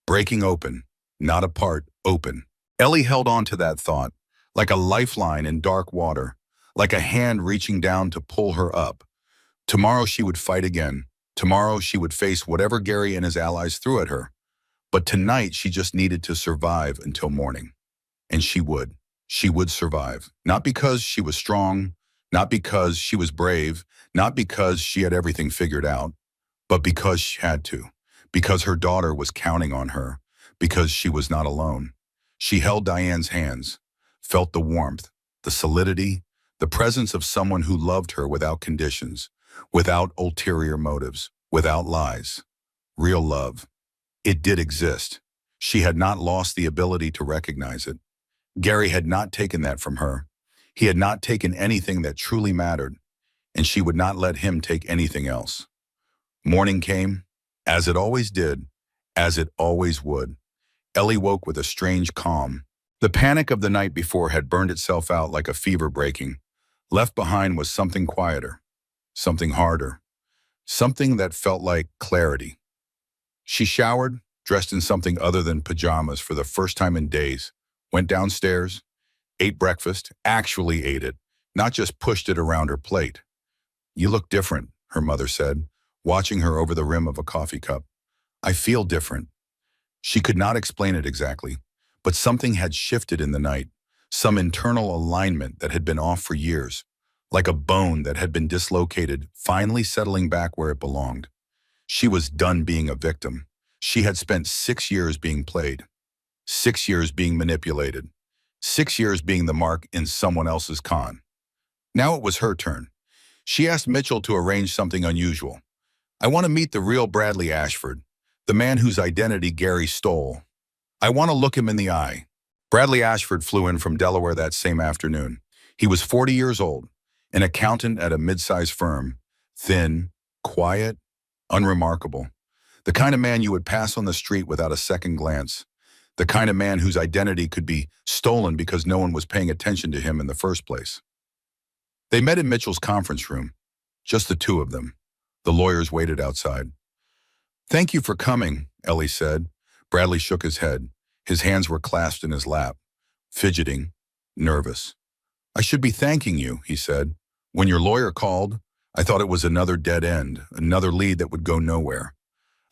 Breaking open, not apart, open. Ellie held on to that thought, like a lifeline in dark water, like a hand reaching down to pull her up. Tomorrow she would fight again. Tomorrow she would face whatever Gary and his allies threw at her. But tonight she just needed to survive until morning. And she would. She would survive. Not because she was strong, not because she was brave, not because she had everything figured out, but because she had to. Because her daughter was counting on her. Because she was not alone. She held Diane's hands, felt the warmth, the solidity, the presence of someone who loved her without conditions, without ulterior motives, without lies. Real love. It did exist. She had not lost the ability to recognize it. Gary had not taken that from her. He had not taken anything that truly mattered, and she would not let him take anything else. Morning came, as it always did, as it always would. Ellie woke with a strange calm. The panic of the night before had burned itself out like a fever breaking. Left behind was something quieter, something harder, something that felt like clarity. She showered, dressed in something other than pajamas for the first time in days, went downstairs, ate breakfast, actually ate it, not just pushed it around her plate. You look different, her mother said, watching her over the rim of a coffee cup. I feel different. She could not explain it exactly, but something had shifted in the night, some internal alignment that had been off for years, like a bone that had been dislocated, finally settling back where it belonged. She was done being a victim. She had spent 6 years being played, 6 years being manipulated, 6 years being the mark in someone else's con. Now it was her turn. She asked Mitchell to arrange something unusual. I want to meet the real Bradley Ashford, the man whose identity Gary stole. I want to look him in the eye. Bradley Ashford flew in from Delaware that same afternoon. He was 40 years old, an accountant at a mid-sized firm, thin, quiet, unremarkable. The kind of man you would pass on the street without a second glance. The kind of man whose identity could be stolen because no one was paying attention to him in the first place. They met in Mitchell's conference room, just the two of them. The lawyers waited outside. Thank you for coming, Ellie said. Bradley shook his head. His hands were clasped in his lap, fidgeting, nervous. I should be thanking you, he said. When your lawyer called, I thought it was another dead end, another lead that would go nowhere.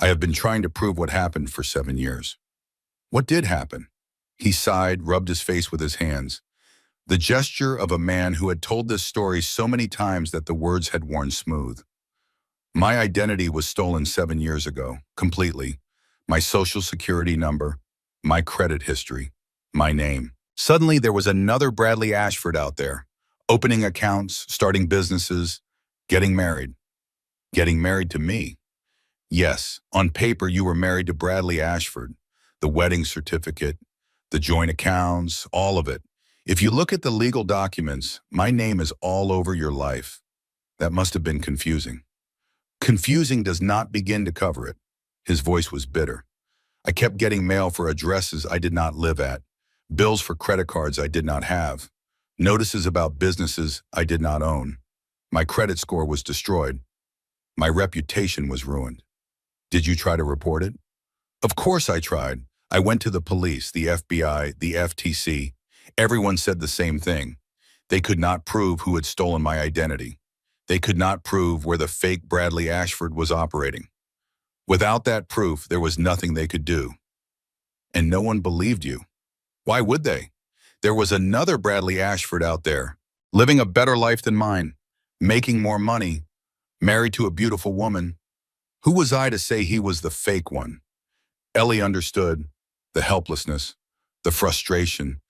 I have been trying to prove what happened for 7 years. What did happen? He sighed, rubbed his face with his hands. The gesture of a man who had told this story so many times that the words had worn smooth. My identity was stolen 7 years ago, completely. My social security number, my credit history, my name. Suddenly there was another Bradley Ashford out there, opening accounts, starting businesses, getting married. Getting married to me. Yes, on paper you were married to Bradley Ashford. The wedding certificate, the joint accounts, all of it. If you look at the legal documents, my name is all over your life. That must have been confusing. Confusing does not begin to cover it. His voice was bitter. I kept getting mail for addresses I did not live at, bills for credit cards I did not have, notices about businesses I did not own. My credit score was destroyed. My reputation was ruined. Did you try to report it? Of course I tried. I went to the police, the FBI, the FTC. Everyone said the same thing. They could not prove who had stolen my identity. They could not prove where the fake Bradley Ashford was operating. Without that proof, there was nothing they could do. And no one believed you. Why would they? There was another Bradley Ashford out there, living a better life than mine, making more money, married to a beautiful woman. Who was I to say he was the fake one? Ellie understood the helplessness, the frustration,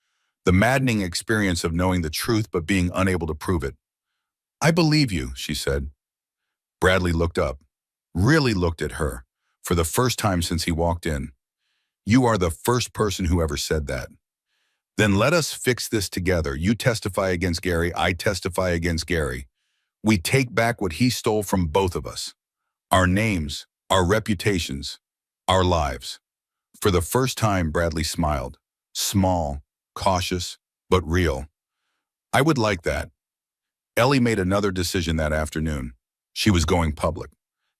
the maddening experience of knowing the truth but being unable to prove it. I believe you, she said. Bradley looked up, really looked at her, for the first time since he walked in. You are the first person who ever said that. Then let us fix this together. You testify against Gary, I testify against Gary. We take back what he stole from both of us. Our names, our reputations, our lives. For the first time, Bradley smiled. Small, cautious, but real. I would like that. Ellie made another decision that afternoon. She was going public.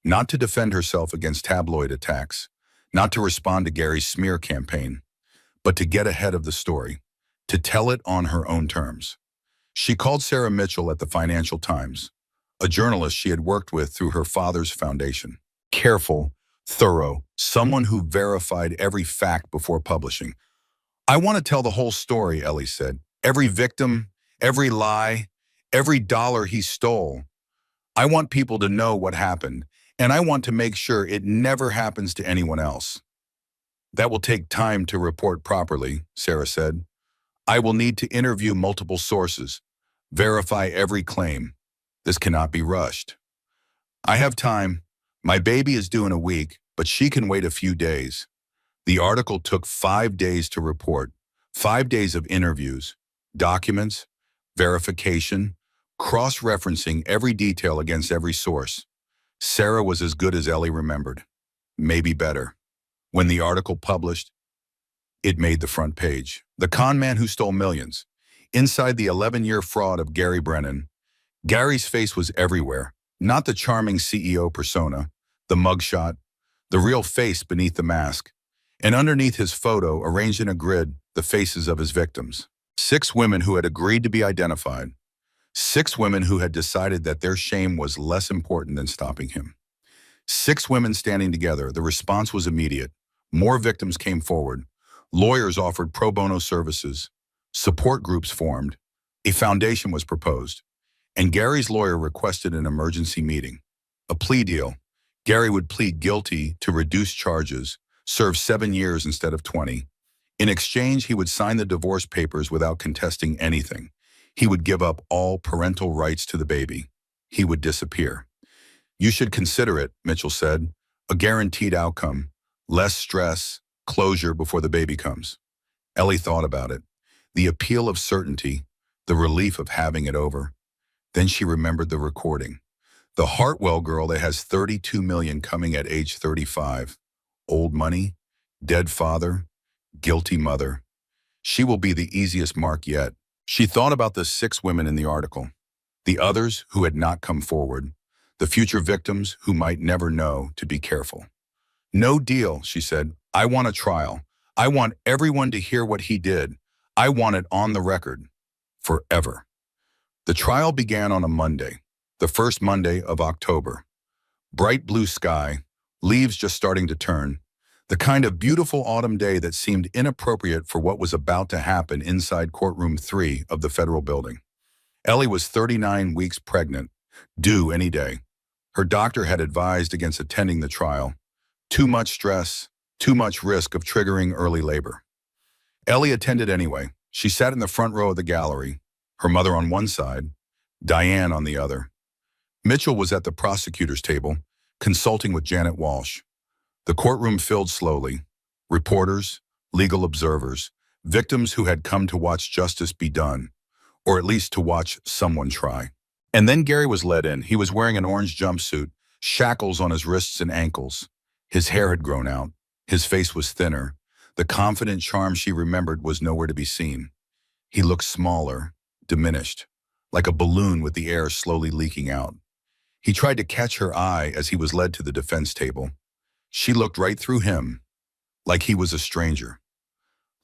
Not to defend herself against tabloid attacks, not to respond to Gary's smear campaign, but to get ahead of the story, to tell it on her own terms. She called Sarah Mitchell at the Financial Times, a journalist she had worked with through her father's foundation. Careful, thorough, someone who verified every fact before publishing. I want to tell the whole story, Ellie said. Every victim, every lie, every dollar he stole. I want people to know what happened, and I want to make sure it never happens to anyone else. That will take time to report properly, Sarah said. I will need to interview multiple sources, verify every claim. This cannot be rushed. I have time. My baby is due in a week, but she can wait a few days. The article took 5 days to report, 5 days of interviews, documents, verification, cross-referencing every detail against every source. Sarah was as good as Ellie remembered, maybe better. When the article published, it made the front page. The con man who stole millions. Inside the 11-year fraud of Gary Brennan, Gary's face was everywhere, not the charming CEO persona, the mugshot, the real face beneath the mask, and underneath his photo, arranged in a grid, the faces of his victims. 6 women who had agreed to be identified. 6 women who had decided that their shame was less important than stopping him. 6 women standing together. The response was immediate. More victims came forward. Lawyers offered pro bono services. Support groups formed. A foundation was proposed. And Gary's lawyer requested an emergency meeting. A plea deal. Gary would plead guilty to reduced charges, serve 7 years instead of 20. In exchange, he would sign the divorce papers without contesting anything. He would give up all parental rights to the baby. He would disappear. You should consider it, Mitchell said. A guaranteed outcome. Less stress, closure before the baby comes. Ellie thought about it. The appeal of certainty, the relief of having it over. Then she remembered the recording. The Hartwell girl that has 32 million coming at age 35. Old money, dead father, guilty mother. She will be the easiest mark yet. She thought about the 6 women in the article. The others who had not come forward. The future victims who might never know to be careful. No deal, she said. I want a trial. I want everyone to hear what he did. I want it on the record. Forever. The trial began on a Monday, the first Monday of October. Bright blue sky, leaves just starting to turn, the kind of beautiful autumn day that seemed inappropriate for what was about to happen inside courtroom 3 of the federal building. Ellie was 39 weeks pregnant, due any day. Her doctor had advised against attending the trial. Too much stress, too much risk of triggering early labor. Ellie attended anyway. She sat in the front row of the gallery, her mother on one side, Diane on the other. Mitchell was at the prosecutor's table, consulting with Janet Walsh. The courtroom filled slowly. Reporters, legal observers, victims who had come to watch justice be done, or at least to watch someone try. And then Gary was led in. He was wearing an orange jumpsuit, shackles on his wrists and ankles. His hair had grown out. His face was thinner. The confident charm she remembered was nowhere to be seen. He looked smaller, diminished, like a balloon with the air slowly leaking out. He tried to catch her eye as he was led to the defense table. She looked right through him, like he was a stranger,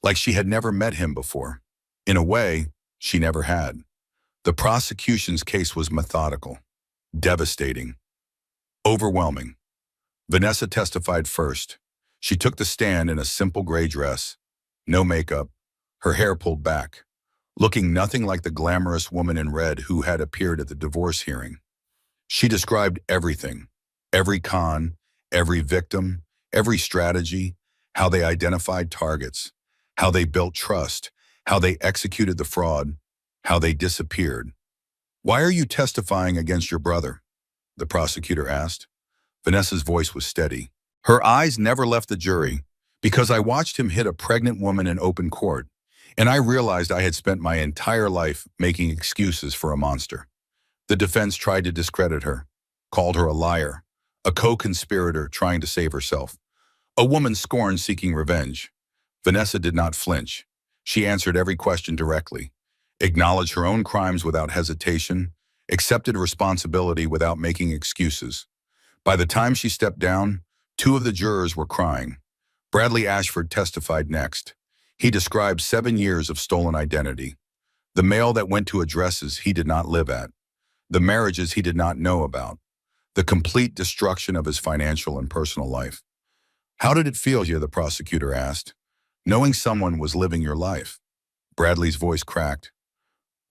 like she had never met him before. In a way, she never had. The prosecution's case was methodical, devastating, overwhelming. Vanessa testified first. She took the stand in a simple gray dress, no makeup, her hair pulled back, looking nothing like the glamorous woman in red who had appeared at the divorce hearing. She described everything, every con, every victim, every strategy, how they identified targets, how they built trust, how they executed the fraud, how they disappeared. "Why are you testifying against your brother?" the prosecutor asked. Vanessa's voice was steady. Her eyes never left the jury. "Because I watched him hit a pregnant woman in open court, and I realized I had spent my entire life making excuses for a monster." The defense tried to discredit her, called her a liar, a co-conspirator trying to save herself, a woman scorned seeking revenge. Vanessa did not flinch. She answered every question directly, acknowledged her own crimes without hesitation, accepted responsibility without making excuses. By the time she stepped down, 2 of the jurors were crying. Bradley Ashford testified next. He described 7 years of stolen identity, the mail that went to addresses he did not live at, the marriages he did not know about, the complete destruction of his financial and personal life. "How did it feel here?" the prosecutor asked. "Knowing someone was living your life." Bradley's voice cracked.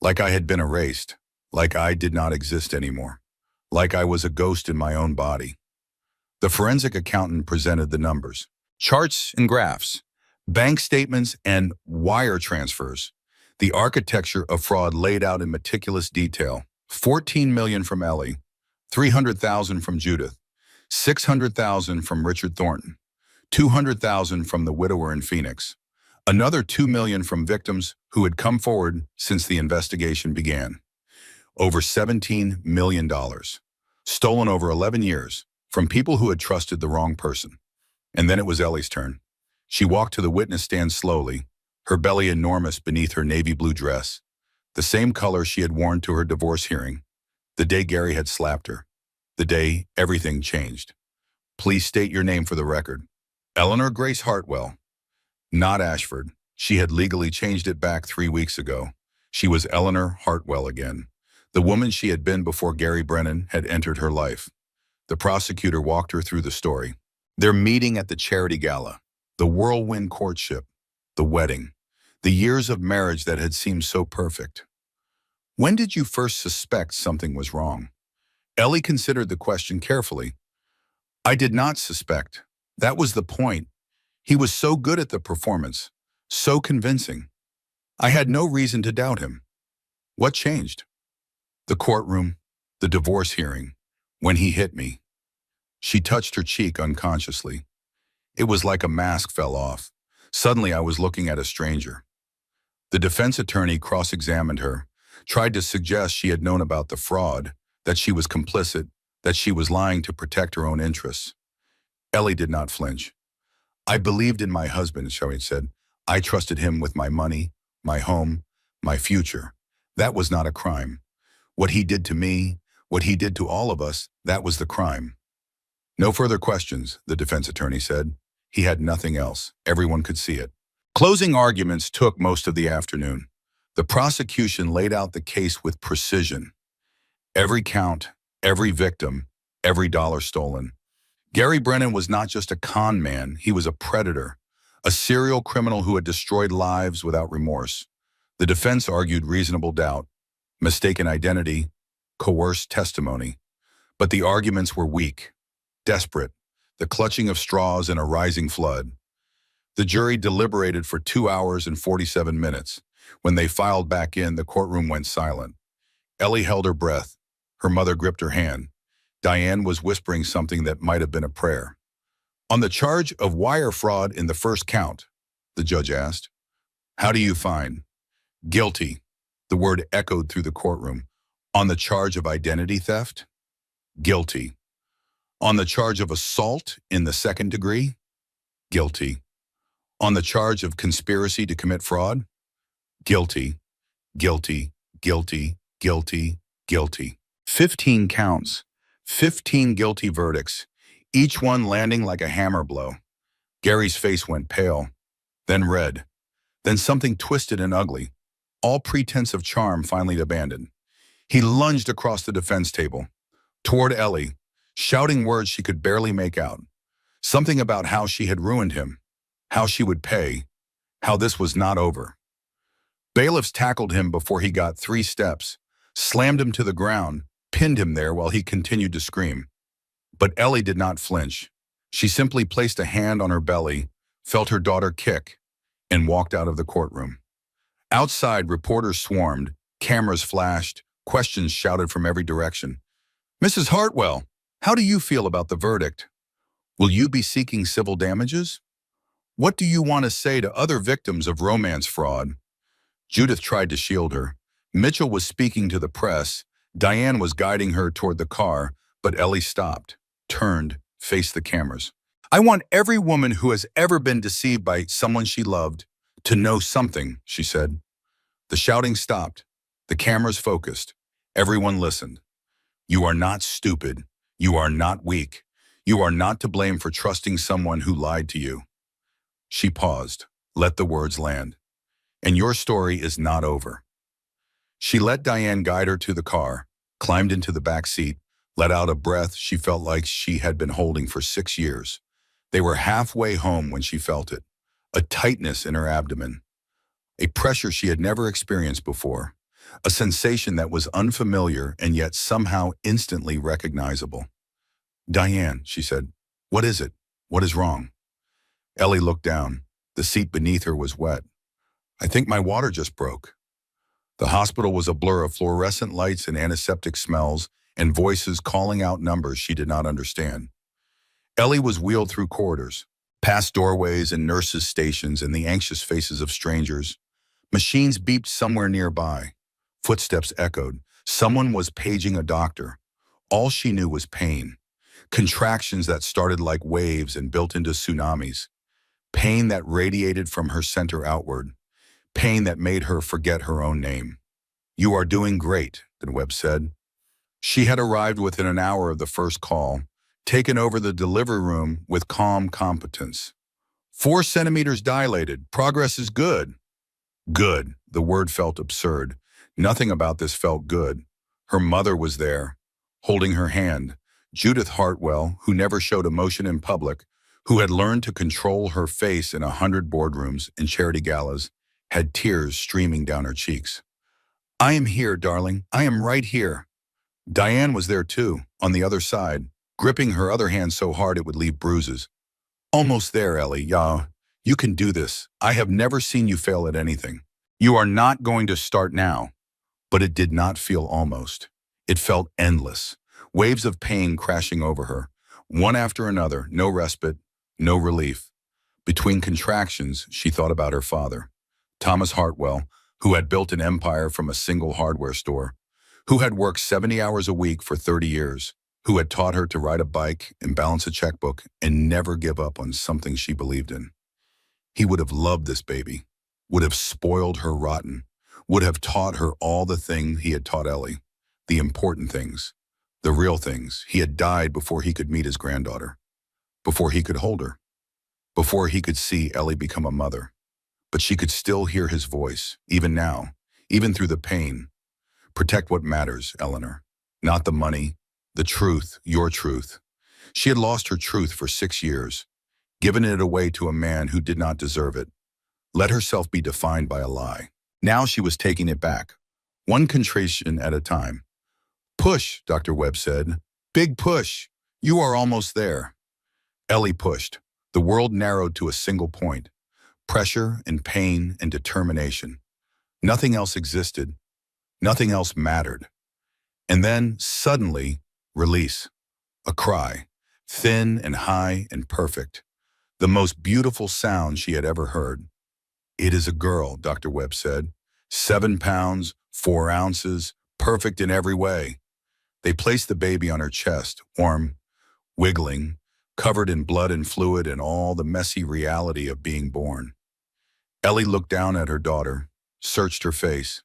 "Like I had been erased, like I did not exist anymore, like I was a ghost in my own body." The forensic accountant presented the numbers, charts and graphs, bank statements and wire transfers, the architecture of fraud laid out in meticulous detail. 14 million from Ellie, 300,000 from Judith, 600,000 from Richard Thornton, 200,000 from the widower in Phoenix, another 2 million from victims who had come forward since the investigation began. Over $17 million, stolen over 11 years, from people who had trusted the wrong person. And then it was Ellie's turn. She walked to the witness stand slowly, her belly enormous beneath her navy blue dress, the same color she had worn to her divorce hearing, the day Gary had slapped her, the day everything changed. "Please state your name for the record." "Eleanor Grace Hartwell." Not Ashford. She had legally changed it back 3 weeks ago. She was Eleanor Hartwell again, the woman she had been before Gary Brennan had entered her life. The prosecutor walked her through the story. Their meeting at the charity gala. The whirlwind courtship, the wedding, the years of marriage that had seemed so perfect. When did you first suspect something was wrong? Ellie considered the question carefully. I did not suspect. That was the point. He was so good at the performance, so convincing. I had no reason to doubt him. What changed? The courtroom, the divorce hearing, when he hit me. She touched her cheek unconsciously. It was like a mask fell off. Suddenly I was looking at a stranger. The defense attorney cross-examined her, tried to suggest she had known about the fraud, that she was complicit, that she was lying to protect her own interests. Ellie did not flinch. I believed in my husband, Sherry said. I trusted him with my money, my home, my future. That was not a crime. What he did to me, what he did to all of us, that was the crime. No further questions, the defense attorney said. He had nothing else. Everyone could see it. Closing arguments took most of the afternoon. The prosecution laid out the case with precision. Every count, every victim, every dollar stolen. Gary Brennan was not just a con man, he was a predator, a serial criminal who had destroyed lives without remorse. The defense argued reasonable doubt, mistaken identity, coerced testimony. But the arguments were weak, desperate, the clutching of straws in a rising flood. The jury deliberated for 2 hours and 47 minutes. When they filed back in, the courtroom went silent. Ellie held her breath. Her mother gripped her hand. Diane was whispering something that might have been a prayer. On the charge of wire fraud in the first count, the judge asked, how do you find? Guilty. The word echoed through the courtroom. On the charge of identity theft? Guilty. On the charge of assault in the second degree? Guilty. On the charge of conspiracy to commit fraud? Guilty. Guilty. Guilty. Guilty. Guilty. 15 counts. 15 guilty verdicts, each one landing like a hammer blow. Gary's face went pale, then red, then something twisted and ugly. All pretense of charm finally abandoned. He lunged across the defense table, toward Ellie, shouting words she could barely make out. Something about how she had ruined him, how she would pay, how this was not over. Bailiffs tackled him before he got 3 steps, slammed him to the ground, pinned him there while he continued to scream. But Ellie did not flinch. She simply placed a hand on her belly, felt her daughter kick, and walked out of the courtroom. Outside, reporters swarmed, cameras flashed, questions shouted from every direction. Mrs. Hartwell, how do you feel about the verdict? Will you be seeking civil damages? What do you want to say to other victims of romance fraud? Judith tried to shield her. Mitchell was speaking to the press. Diane was guiding her toward the car, but Ellie stopped, turned, faced the cameras. I want every woman who has ever been deceived by someone she loved to know something, she said. The shouting stopped. The cameras focused. Everyone listened. You are not stupid. You are not weak. You are not to blame for trusting someone who lied to you. She paused, let the words land. And your story is not over. She let Diane guide her to the car, climbed into the back seat, let out a breath she felt like she had been holding for 6 years. They were halfway home when she felt it, a tightness in her abdomen, a pressure she had never experienced before, a sensation that was unfamiliar and yet somehow instantly recognizable. Diane, she said, what is it? What is wrong? Ellie looked down. The seat beneath her was wet. I think my water just broke. The hospital was a blur of fluorescent lights and antiseptic smells and voices calling out numbers she did not understand. Ellie was wheeled through corridors, past doorways and nurses' stations and the anxious faces of strangers. Machines beeped somewhere nearby. Footsteps echoed. Someone was paging a doctor. All she knew was pain. Contractions that started like waves and built into tsunamis. Pain that radiated from her center outward. Pain that made her forget her own name. You are doing great, Webb said. She had arrived within an hour of the first call, taken over the delivery room with calm competence. 4 centimeters dilated. Progress is good. Good. The word felt absurd. Nothing about this felt good. Her mother was there, holding her hand. Judith Hartwell, who never showed emotion in public, who had learned to control her face in 100 boardrooms and charity galas, had tears streaming down her cheeks. "I am here, darling. I am right here." Diane was there too, on the other side, gripping her other hand so hard it would leave bruises. "Almost there, Ellie. Yeah, you can do this. I have never seen you fail at anything. You are not going to start now." But it did not feel almost. It felt endless. Waves of pain crashing over her, one after another, no respite, no relief. Between contractions, she thought about her father, Thomas Hartwell, who had built an empire from a single hardware store, who had worked 70 hours a week for 30 years, who had taught her to ride a bike and balance a checkbook and never give up on something she believed in. He would have loved this baby, would have spoiled her rotten, would have taught her all the things he had taught Ellie, the important things, the real things. He had died before he could meet his granddaughter, before he could hold her, before he could see Ellie become a mother. But she could still hear his voice, even now, even through the pain. "Protect what matters, Eleanor. Not the money, the truth, your truth." She had lost her truth for 6 years, given it away to a man who did not deserve it, let herself be defined by a lie. Now she was taking it back, one contrition at a time. "Push," Dr. Webb said. "Big push. You are almost there." Ellie pushed. The world narrowed to a single point. Pressure and pain and determination. Nothing else existed. Nothing else mattered. And then, suddenly, release. A cry. Thin and high and perfect. The most beautiful sound she had ever heard. "It is a girl," Dr. Webb said. 7 pounds, 4 ounces, perfect in every way. They placed the baby on her chest, warm, wiggling, covered in blood and fluid and all the messy reality of being born. Ellie looked down at her daughter, searched her face,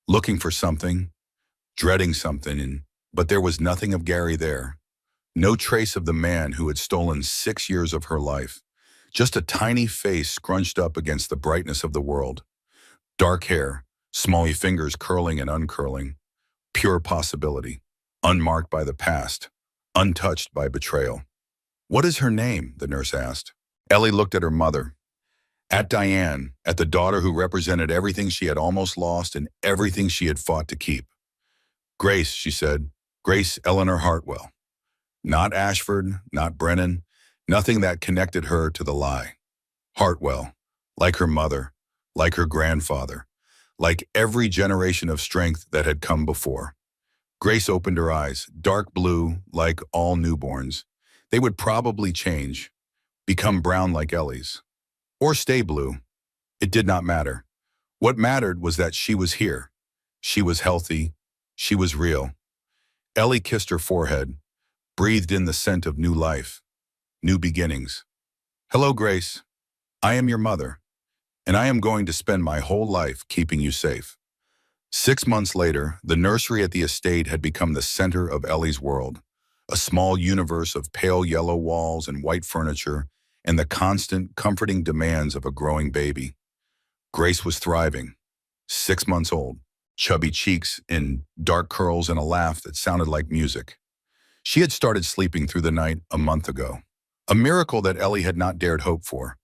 looking for something, dreading something, but there was nothing of Gary there. No trace of the man who had stolen 6 years of her life. Just a tiny face scrunched up against the brightness of the world. Dark hair, small fingers curling and uncurling. Pure possibility, unmarked by the past, untouched by betrayal. "What is her name?" the nurse asked. Ellie looked at her mother, at Diane, at the daughter who represented everything she had almost lost and everything she had fought to keep. "Grace," she said. "Grace Eleanor Hartwell." Not Ashford, not Brennan, nothing that connected her to the lie. Hartwell, like her mother, like her grandfather, like every generation of strength that had come before. Grace opened her eyes, dark blue, like all newborns. They would probably change, become brown like Ellie's. Or stay blue. It did not matter. What mattered was that she was here. She was healthy. She was real. Ellie kissed her forehead, breathed in the scent of new life, new beginnings. "Hello, Grace. I am your mother, and I am going to spend my whole life keeping you safe." 6 months later, the nursery at the estate had become the center of Ellie's world, a small universe of pale yellow walls and white furniture and the constant, comforting demands of a growing baby. Grace was thriving, 6 months old, chubby cheeks in dark curls and a laugh that sounded like music. She had started sleeping through the night a month ago, a miracle that Ellie had not dared hope for.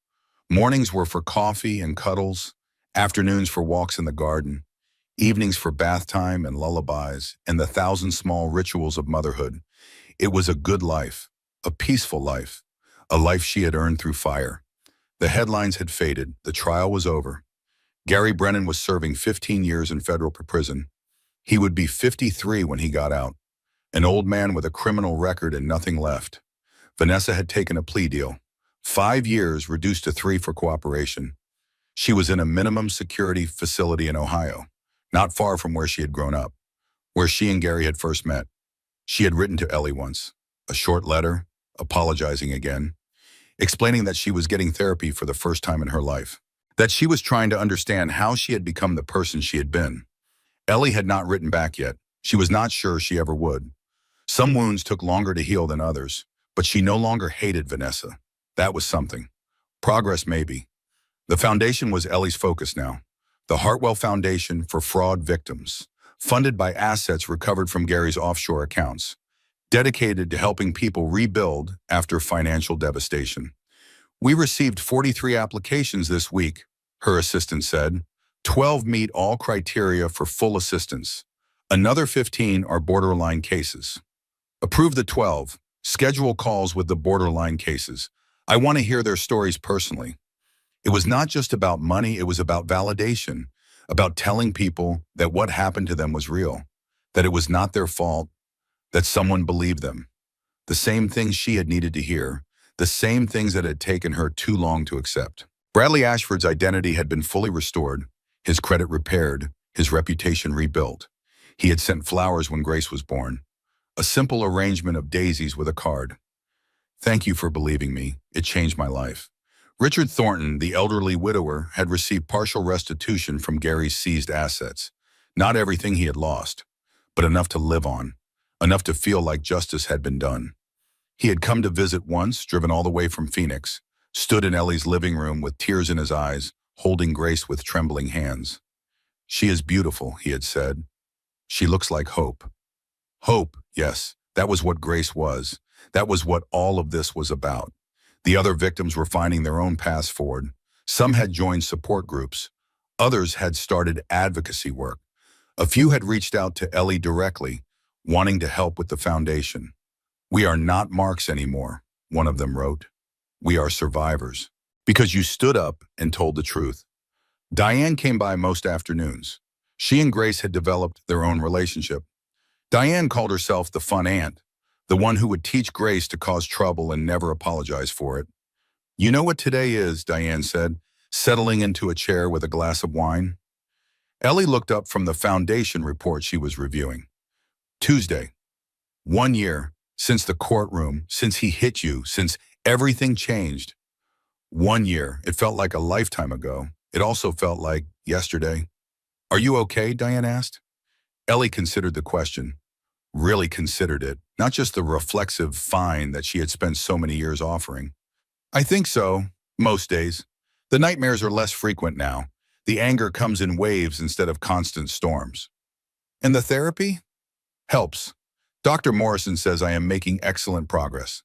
Mornings were for coffee and cuddles, afternoons for walks in the garden, evenings for bath time and lullabies, and the 1,000 small rituals of motherhood. It was a good life, a peaceful life, a life she had earned through fire. The headlines had faded, the trial was over. Gary Brennan was serving 15 years in federal prison. He would be 53 when he got out, an old man with a criminal record and nothing left. Vanessa had taken a plea deal, 5 years reduced to 3 for cooperation. She was in a minimum security facility in Ohio, not far from where she had grown up, where she and Gary had first met. She had written to Ellie once, a short letter, apologizing again, explaining that she was getting therapy for the first time in her life, that she was trying to understand how she had become the person she had been. Ellie had not written back yet. She was not sure she ever would. Some wounds took longer to heal than others, but she no longer hated Vanessa. That was something. Progress, maybe. The foundation was Ellie's focus now. The Hartwell Foundation for Fraud Victims, funded by assets recovered from Gary's offshore accounts, dedicated to helping people rebuild after financial devastation. We received 43 applications this week, her assistant said. 12 meet all criteria for full assistance. Another 15 are borderline cases. Approve the 12. Schedule calls with the borderline cases. I want to hear their stories personally. It was not just about money, it was about validation, about telling people that what happened to them was real, that it was not their fault, that someone believed them. The same things she had needed to hear, the same things that had taken her too long to accept. Bradley Ashford's identity had been fully restored, his credit repaired, his reputation rebuilt. He had sent flowers when Grace was born, a simple arrangement of daisies with a card. Thank you for believing me. It changed my life. Richard Thornton, the elderly widower, had received partial restitution from Gary's seized assets. Not everything he had lost, but enough to live on, enough to feel like justice had been done. He had come to visit once, driven all the way from Phoenix, stood in Ellie's living room with tears in his eyes, holding Grace with trembling hands. She is beautiful, he had said. She looks like hope. Hope, yes, that was what Grace was. That was what all of this was about. The other victims were finding their own paths forward. Some had joined support groups. Others had started advocacy work. A few had reached out to Ellie directly, wanting to help with the foundation. We are not marks anymore, one of them wrote. We are survivors. Because you stood up and told the truth. Diane came by most afternoons. She and Grace had developed their own relationship. Diane called herself the fun aunt, the one who would teach Grace to cause trouble and never apologize for it. You know what today is, Diane said, settling into a chair with a glass of wine. Ellie looked up from the foundation report she was reviewing. Tuesday. 1 year, since the courtroom, since he hit you, since everything changed. 1 year, it felt like a lifetime ago. It also felt like yesterday. Are you okay? Diane asked. Ellie considered the question. Really considered it, not just the reflexive fine that she had spent so many years offering. I think so, most days. The nightmares are less frequent now. The anger comes in waves instead of constant storms. And the therapy? Helps. Dr. Morrison says I am making excellent progress.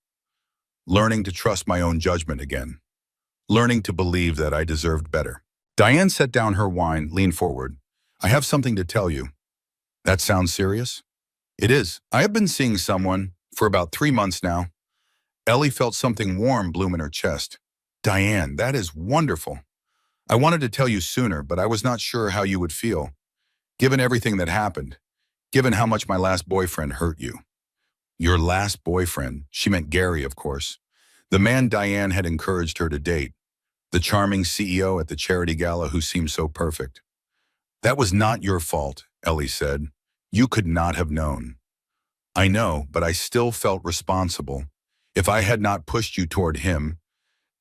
Learning to trust my own judgment again. Learning to believe that I deserved better. Diane set down her wine, leaned forward. I have something to tell you. That sounds serious? It is. I have been seeing someone for about 3 months now. Ellie felt something warm bloom in her chest. Diane, that is wonderful. I wanted to tell you sooner, but I was not sure how you would feel. Given everything that happened, given how much my last boyfriend hurt you. Your last boyfriend, she meant Gary, of course. The man Diane had encouraged her to date. The charming CEO at the charity gala who seemed so perfect. That was not your fault, Ellie said. You could not have known. I know, but I still felt responsible. If I had not pushed you toward him,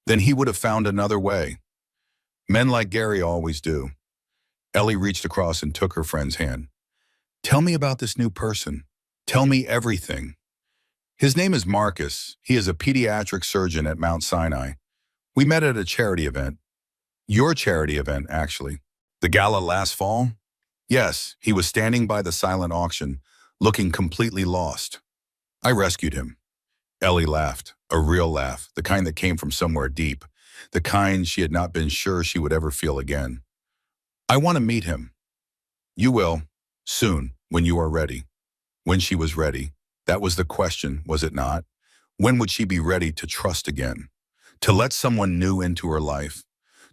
then he would have found another way. Men like Gary always do. Ellie reached across and took her friend's hand. Tell me about this new person. Tell me everything. His name is Marcus. He is a pediatric surgeon at Mount Sinai. We met at a charity event. Your charity event, actually. The gala last fall? Yes, he was standing by the silent auction, looking completely lost. I rescued him. Ellie laughed, a real laugh, the kind that came from somewhere deep, the kind she had not been sure she would ever feel again. I want to meet him. You will, soon, when you are ready. When she was ready. That was the question, was it not? When would she be ready to trust again? To let someone new into her life?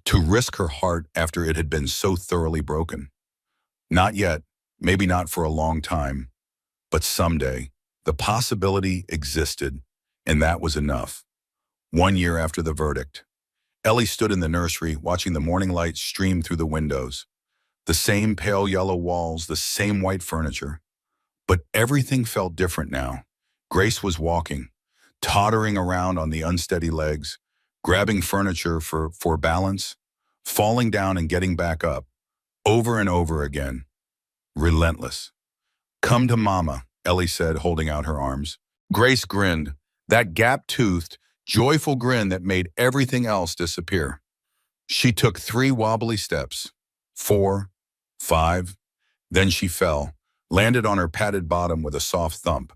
To risk her heart after it had been so thoroughly broken? Not yet, maybe not for a long time, but someday, the possibility existed, and that was enough. 1 year after the verdict, Ellie stood in the nursery watching the morning light stream through the windows. The same pale yellow walls, the same white furniture. But everything felt different now. Grace was walking, tottering around on the unsteady legs, grabbing furniture for balance, falling down and getting back up, over and over again. Relentless. Come to Mama, Ellie said, holding out her arms. Grace grinned, that gap-toothed, joyful grin that made everything else disappear. She took 3 wobbly steps, 4, 5, then she fell, landed on her padded bottom with a soft thump.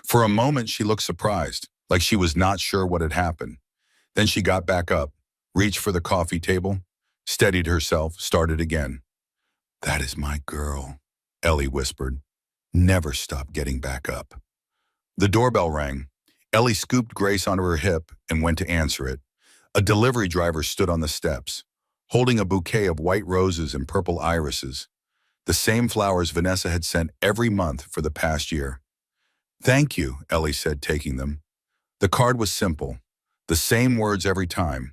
For a moment, she looked surprised, like she was not sure what had happened. Then she got back up, reached for the coffee table, steadied herself, started again. "That is my girl," Ellie whispered. "Never stop getting back up." The doorbell rang. Ellie scooped Grace onto her hip and went to answer it. A delivery driver stood on the steps, holding a bouquet of white roses and purple irises, the same flowers Vanessa had sent every month for the past year. "Thank you," Ellie said, taking them. The card was simple, the same words every time,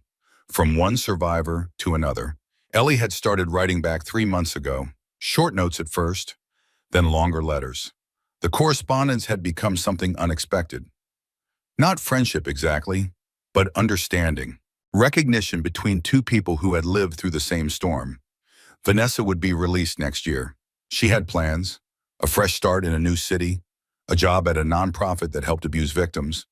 from one survivor to another. Ellie had started writing back 3 months ago, short notes at first, then longer letters. The correspondence had become something unexpected. Not friendship exactly, but understanding. Recognition between two people who had lived through the same storm. Vanessa would be released next year. She had plans, a fresh start in a new city, a job at a nonprofit that helped abuse victims,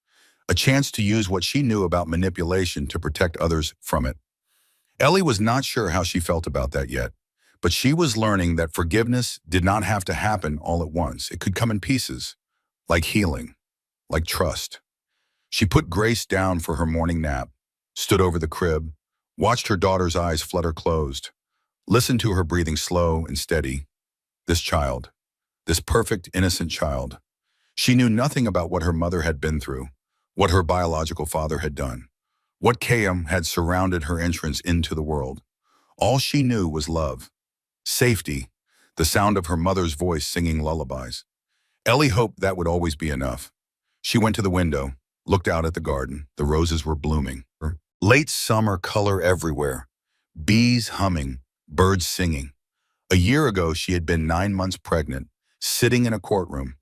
a chance to use what she knew about manipulation to protect others from it. Ellie was not sure how she felt about that yet, but she was learning that forgiveness did not have to happen all at once. It could come in pieces, like healing, like trust. She put Grace down for her morning nap, stood over the crib, watched her daughter's eyes flutter closed, listened to her breathing slow and steady. This child, this perfect, innocent child. She knew nothing about what her mother had been through, what her biological father had done, what chaos had surrounded her entrance into the world. All she knew was love, safety, the sound of her mother's voice singing lullabies. Ellie hoped that would always be enough. She went to the window, looked out at the garden. The roses were blooming. Late summer color everywhere. Bees humming, birds singing. A year ago, she had been 9 months pregnant, sitting in a courtroom,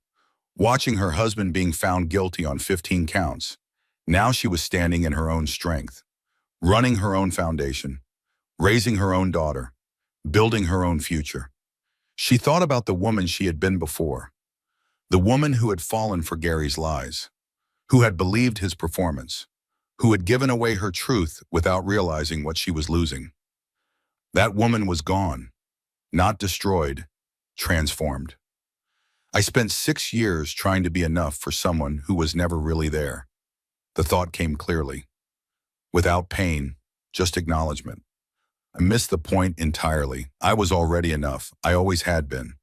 watching her husband being found guilty on 15 counts. Now she was standing in her own strength, running her own foundation, raising her own daughter, building her own future. She thought about the woman she had been before, the woman who had fallen for Gary's lies, who had believed his performance, who had given away her truth without realizing what she was losing. That woman was gone, not destroyed, transformed. I spent 6 years trying to be enough for someone who was never really there. The thought came clearly. Without pain, just acknowledgement. I missed the point entirely. I was already enough. I always had been.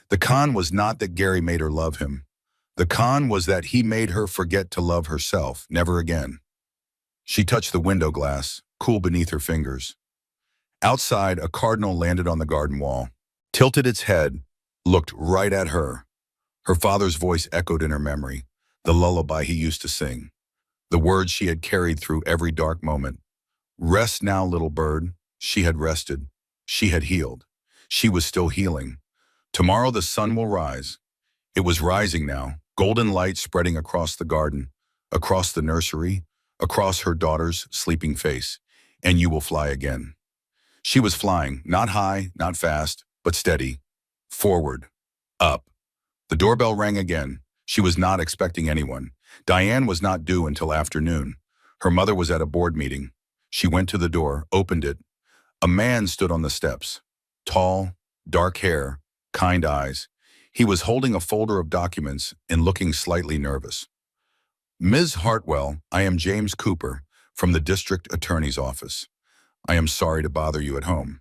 The con was not that Gary made her love him. The con was that he made her forget to love herself, never again. She touched the window glass, cool beneath her fingers. Outside, a cardinal landed on the garden wall, tilted its head, looked right at her. Her father's voice echoed in her memory, the lullaby he used to sing, the words she had carried through every dark moment. Rest now, little bird. She had rested. She had healed. She was still healing. Tomorrow the sun will rise. It was rising now, golden light spreading across the garden, across the nursery, across her daughter's sleeping face, and you will fly again. She was flying, not high, not fast, but steady, forward, up. The doorbell rang again. She was not expecting anyone. Diane was not due until afternoon. Her mother was at a board meeting. She went to the door, opened it. A man stood on the steps. Tall, dark hair, kind eyes. He was holding a folder of documents and looking slightly nervous. "Ms. Hartwell, I am James Cooper from the district attorney's office. I am sorry to bother you at home.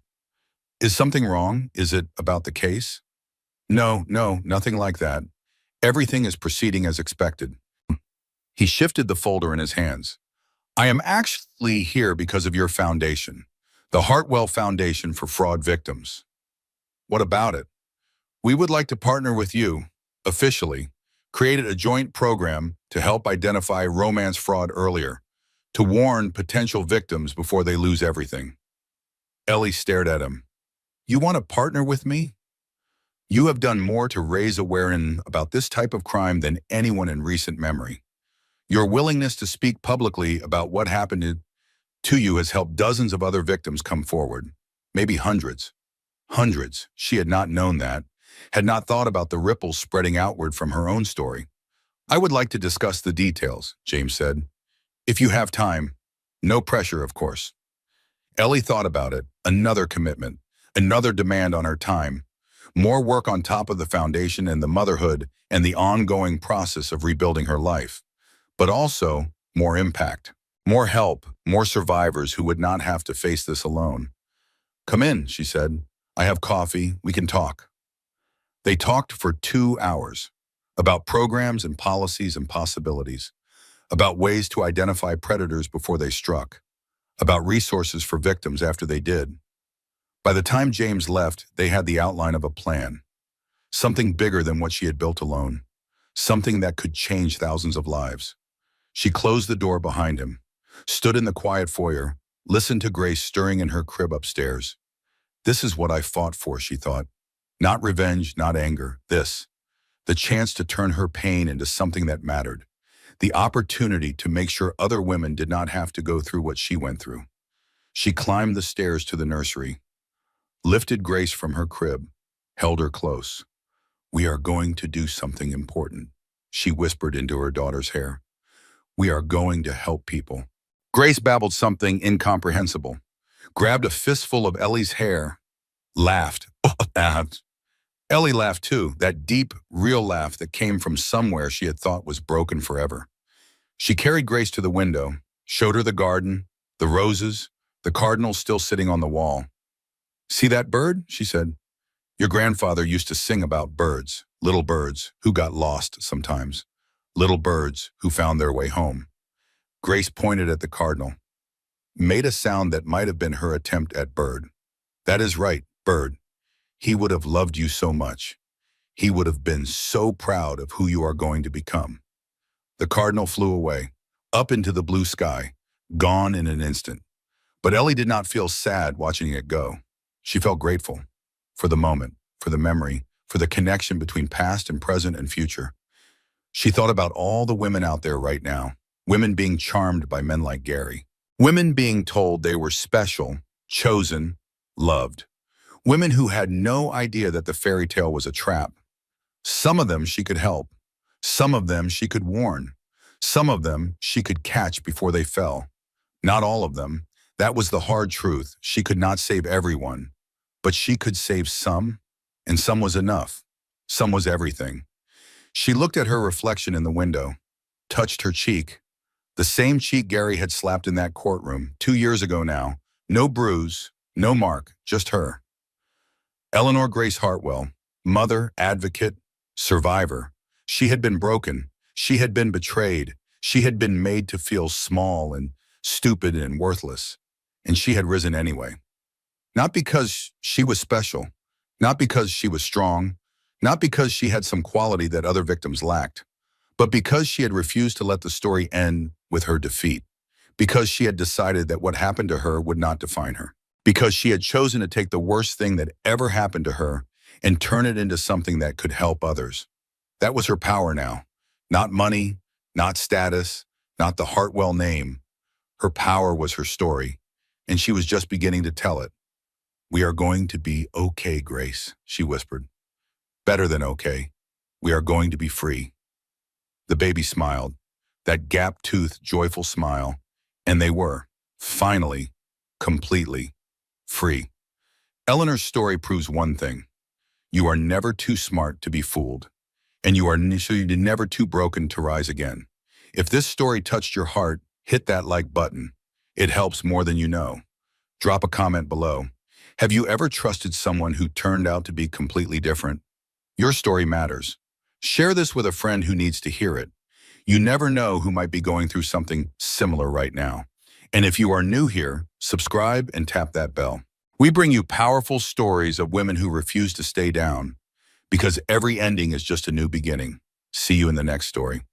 Is something wrong? Is it about the case?" No, nothing like that. Everything is proceeding as expected." He shifted the folder in his hands. "I am actually here because of your foundation, the Hartwell Foundation for Fraud Victims." "What about it?" "We would like to partner with you, officially, created a joint program to help identify romance fraud earlier, to warn potential victims before they lose everything." Ellie stared at him. "You want to partner with me? You have done more to raise awareness about this type of crime than anyone in recent memory. Your willingness to speak publicly about what happened to you has helped dozens of other victims come forward, maybe hundreds. Hundreds. She had not known that, had not thought about the ripples spreading outward from her own story. "I would like to discuss the details," James said. "If you have time. No pressure, of course." Ellie thought about it. Another commitment, another demand on her time. More work on top of the foundation and the motherhood and the ongoing process of rebuilding her life. But also more impact. More help, more survivors who would not have to face this alone. "Come in," she said. "I have coffee. We can talk." They talked for 2 hours about programs and policies and possibilities, about ways to identify predators before they struck, about resources for victims after they did. By the time James left, they had the outline of a plan, something bigger than what she had built alone, something that could change thousands of lives. She closed the door behind him, stood in the quiet foyer, listened to Grace stirring in her crib upstairs. This is what I fought for, she thought. Not revenge, not anger. This, the chance to turn her pain into something that mattered. The opportunity to make sure other women did not have to go through what she went through. She climbed the stairs to the nursery, lifted Grace from her crib, held her close. "We are going to do something important," she whispered into her daughter's hair. "We are going to help people." Grace babbled something incomprehensible, grabbed a fistful of Ellie's hair, laughed. Ellie laughed too, that deep, real laugh that came from somewhere she had thought was broken forever. She carried Grace to the window, showed her the garden, the roses, the cardinal still sitting on the wall. "See that bird?" she said. "Your grandfather used to sing about birds, little birds who got lost sometimes, little birds who found their way home." Grace pointed at the cardinal, made a sound that might have been her attempt at bird. "That is right, bird. He would have loved you so much. He would have been so proud of who you are going to become." The cardinal flew away, up into the blue sky, gone in an instant. But Ellie did not feel sad watching it go. She felt grateful for the moment, for the memory, for the connection between past and present and future. She thought about all the women out there right now, women being charmed by men like Gary, women being told they were special, chosen, loved, women who had no idea that the fairy tale was a trap. Some of them she could help. Some of them she could warn. Some of them she could catch before they fell. Not all of them. That was the hard truth. She could not save everyone. But she could save some, and some was enough. Some was everything. She looked at her reflection in the window, touched her cheek. The same cheek Gary had slapped in that courtroom 2 years ago now. No bruise, no mark, just her. Eleanor Grace Hartwell, mother, advocate, survivor. She had been broken. She had been betrayed. She had been made to feel small and stupid and worthless. And she had risen anyway. Not because she was special, not because she was strong, not because she had some quality that other victims lacked, but because she had refused to let the story end with her defeat, because she had decided that what happened to her would not define her, because she had chosen to take the worst thing that ever happened to her and turn it into something that could help others. That was her power now. Not money, not status, not the Hartwell name. Her power was her story, and she was just beginning to tell it. "We are going to be okay, Grace," she whispered. "Better than okay. We are going to be free." The baby smiled, that gap-toothed, joyful smile, and they were, finally, completely free. Eleanor's story proves one thing. You are never too smart to be fooled, and you are never too broken to rise again. If this story touched your heart, hit that like button. It helps more than you know. Drop a comment below. Have you ever trusted someone who turned out to be completely different? Your story matters. Share this with a friend who needs to hear it. You never know who might be going through something similar right now. And if you are new here, subscribe and tap that bell. We bring you powerful stories of women who refuse to stay down, because every ending is just a new beginning. See you in the next story.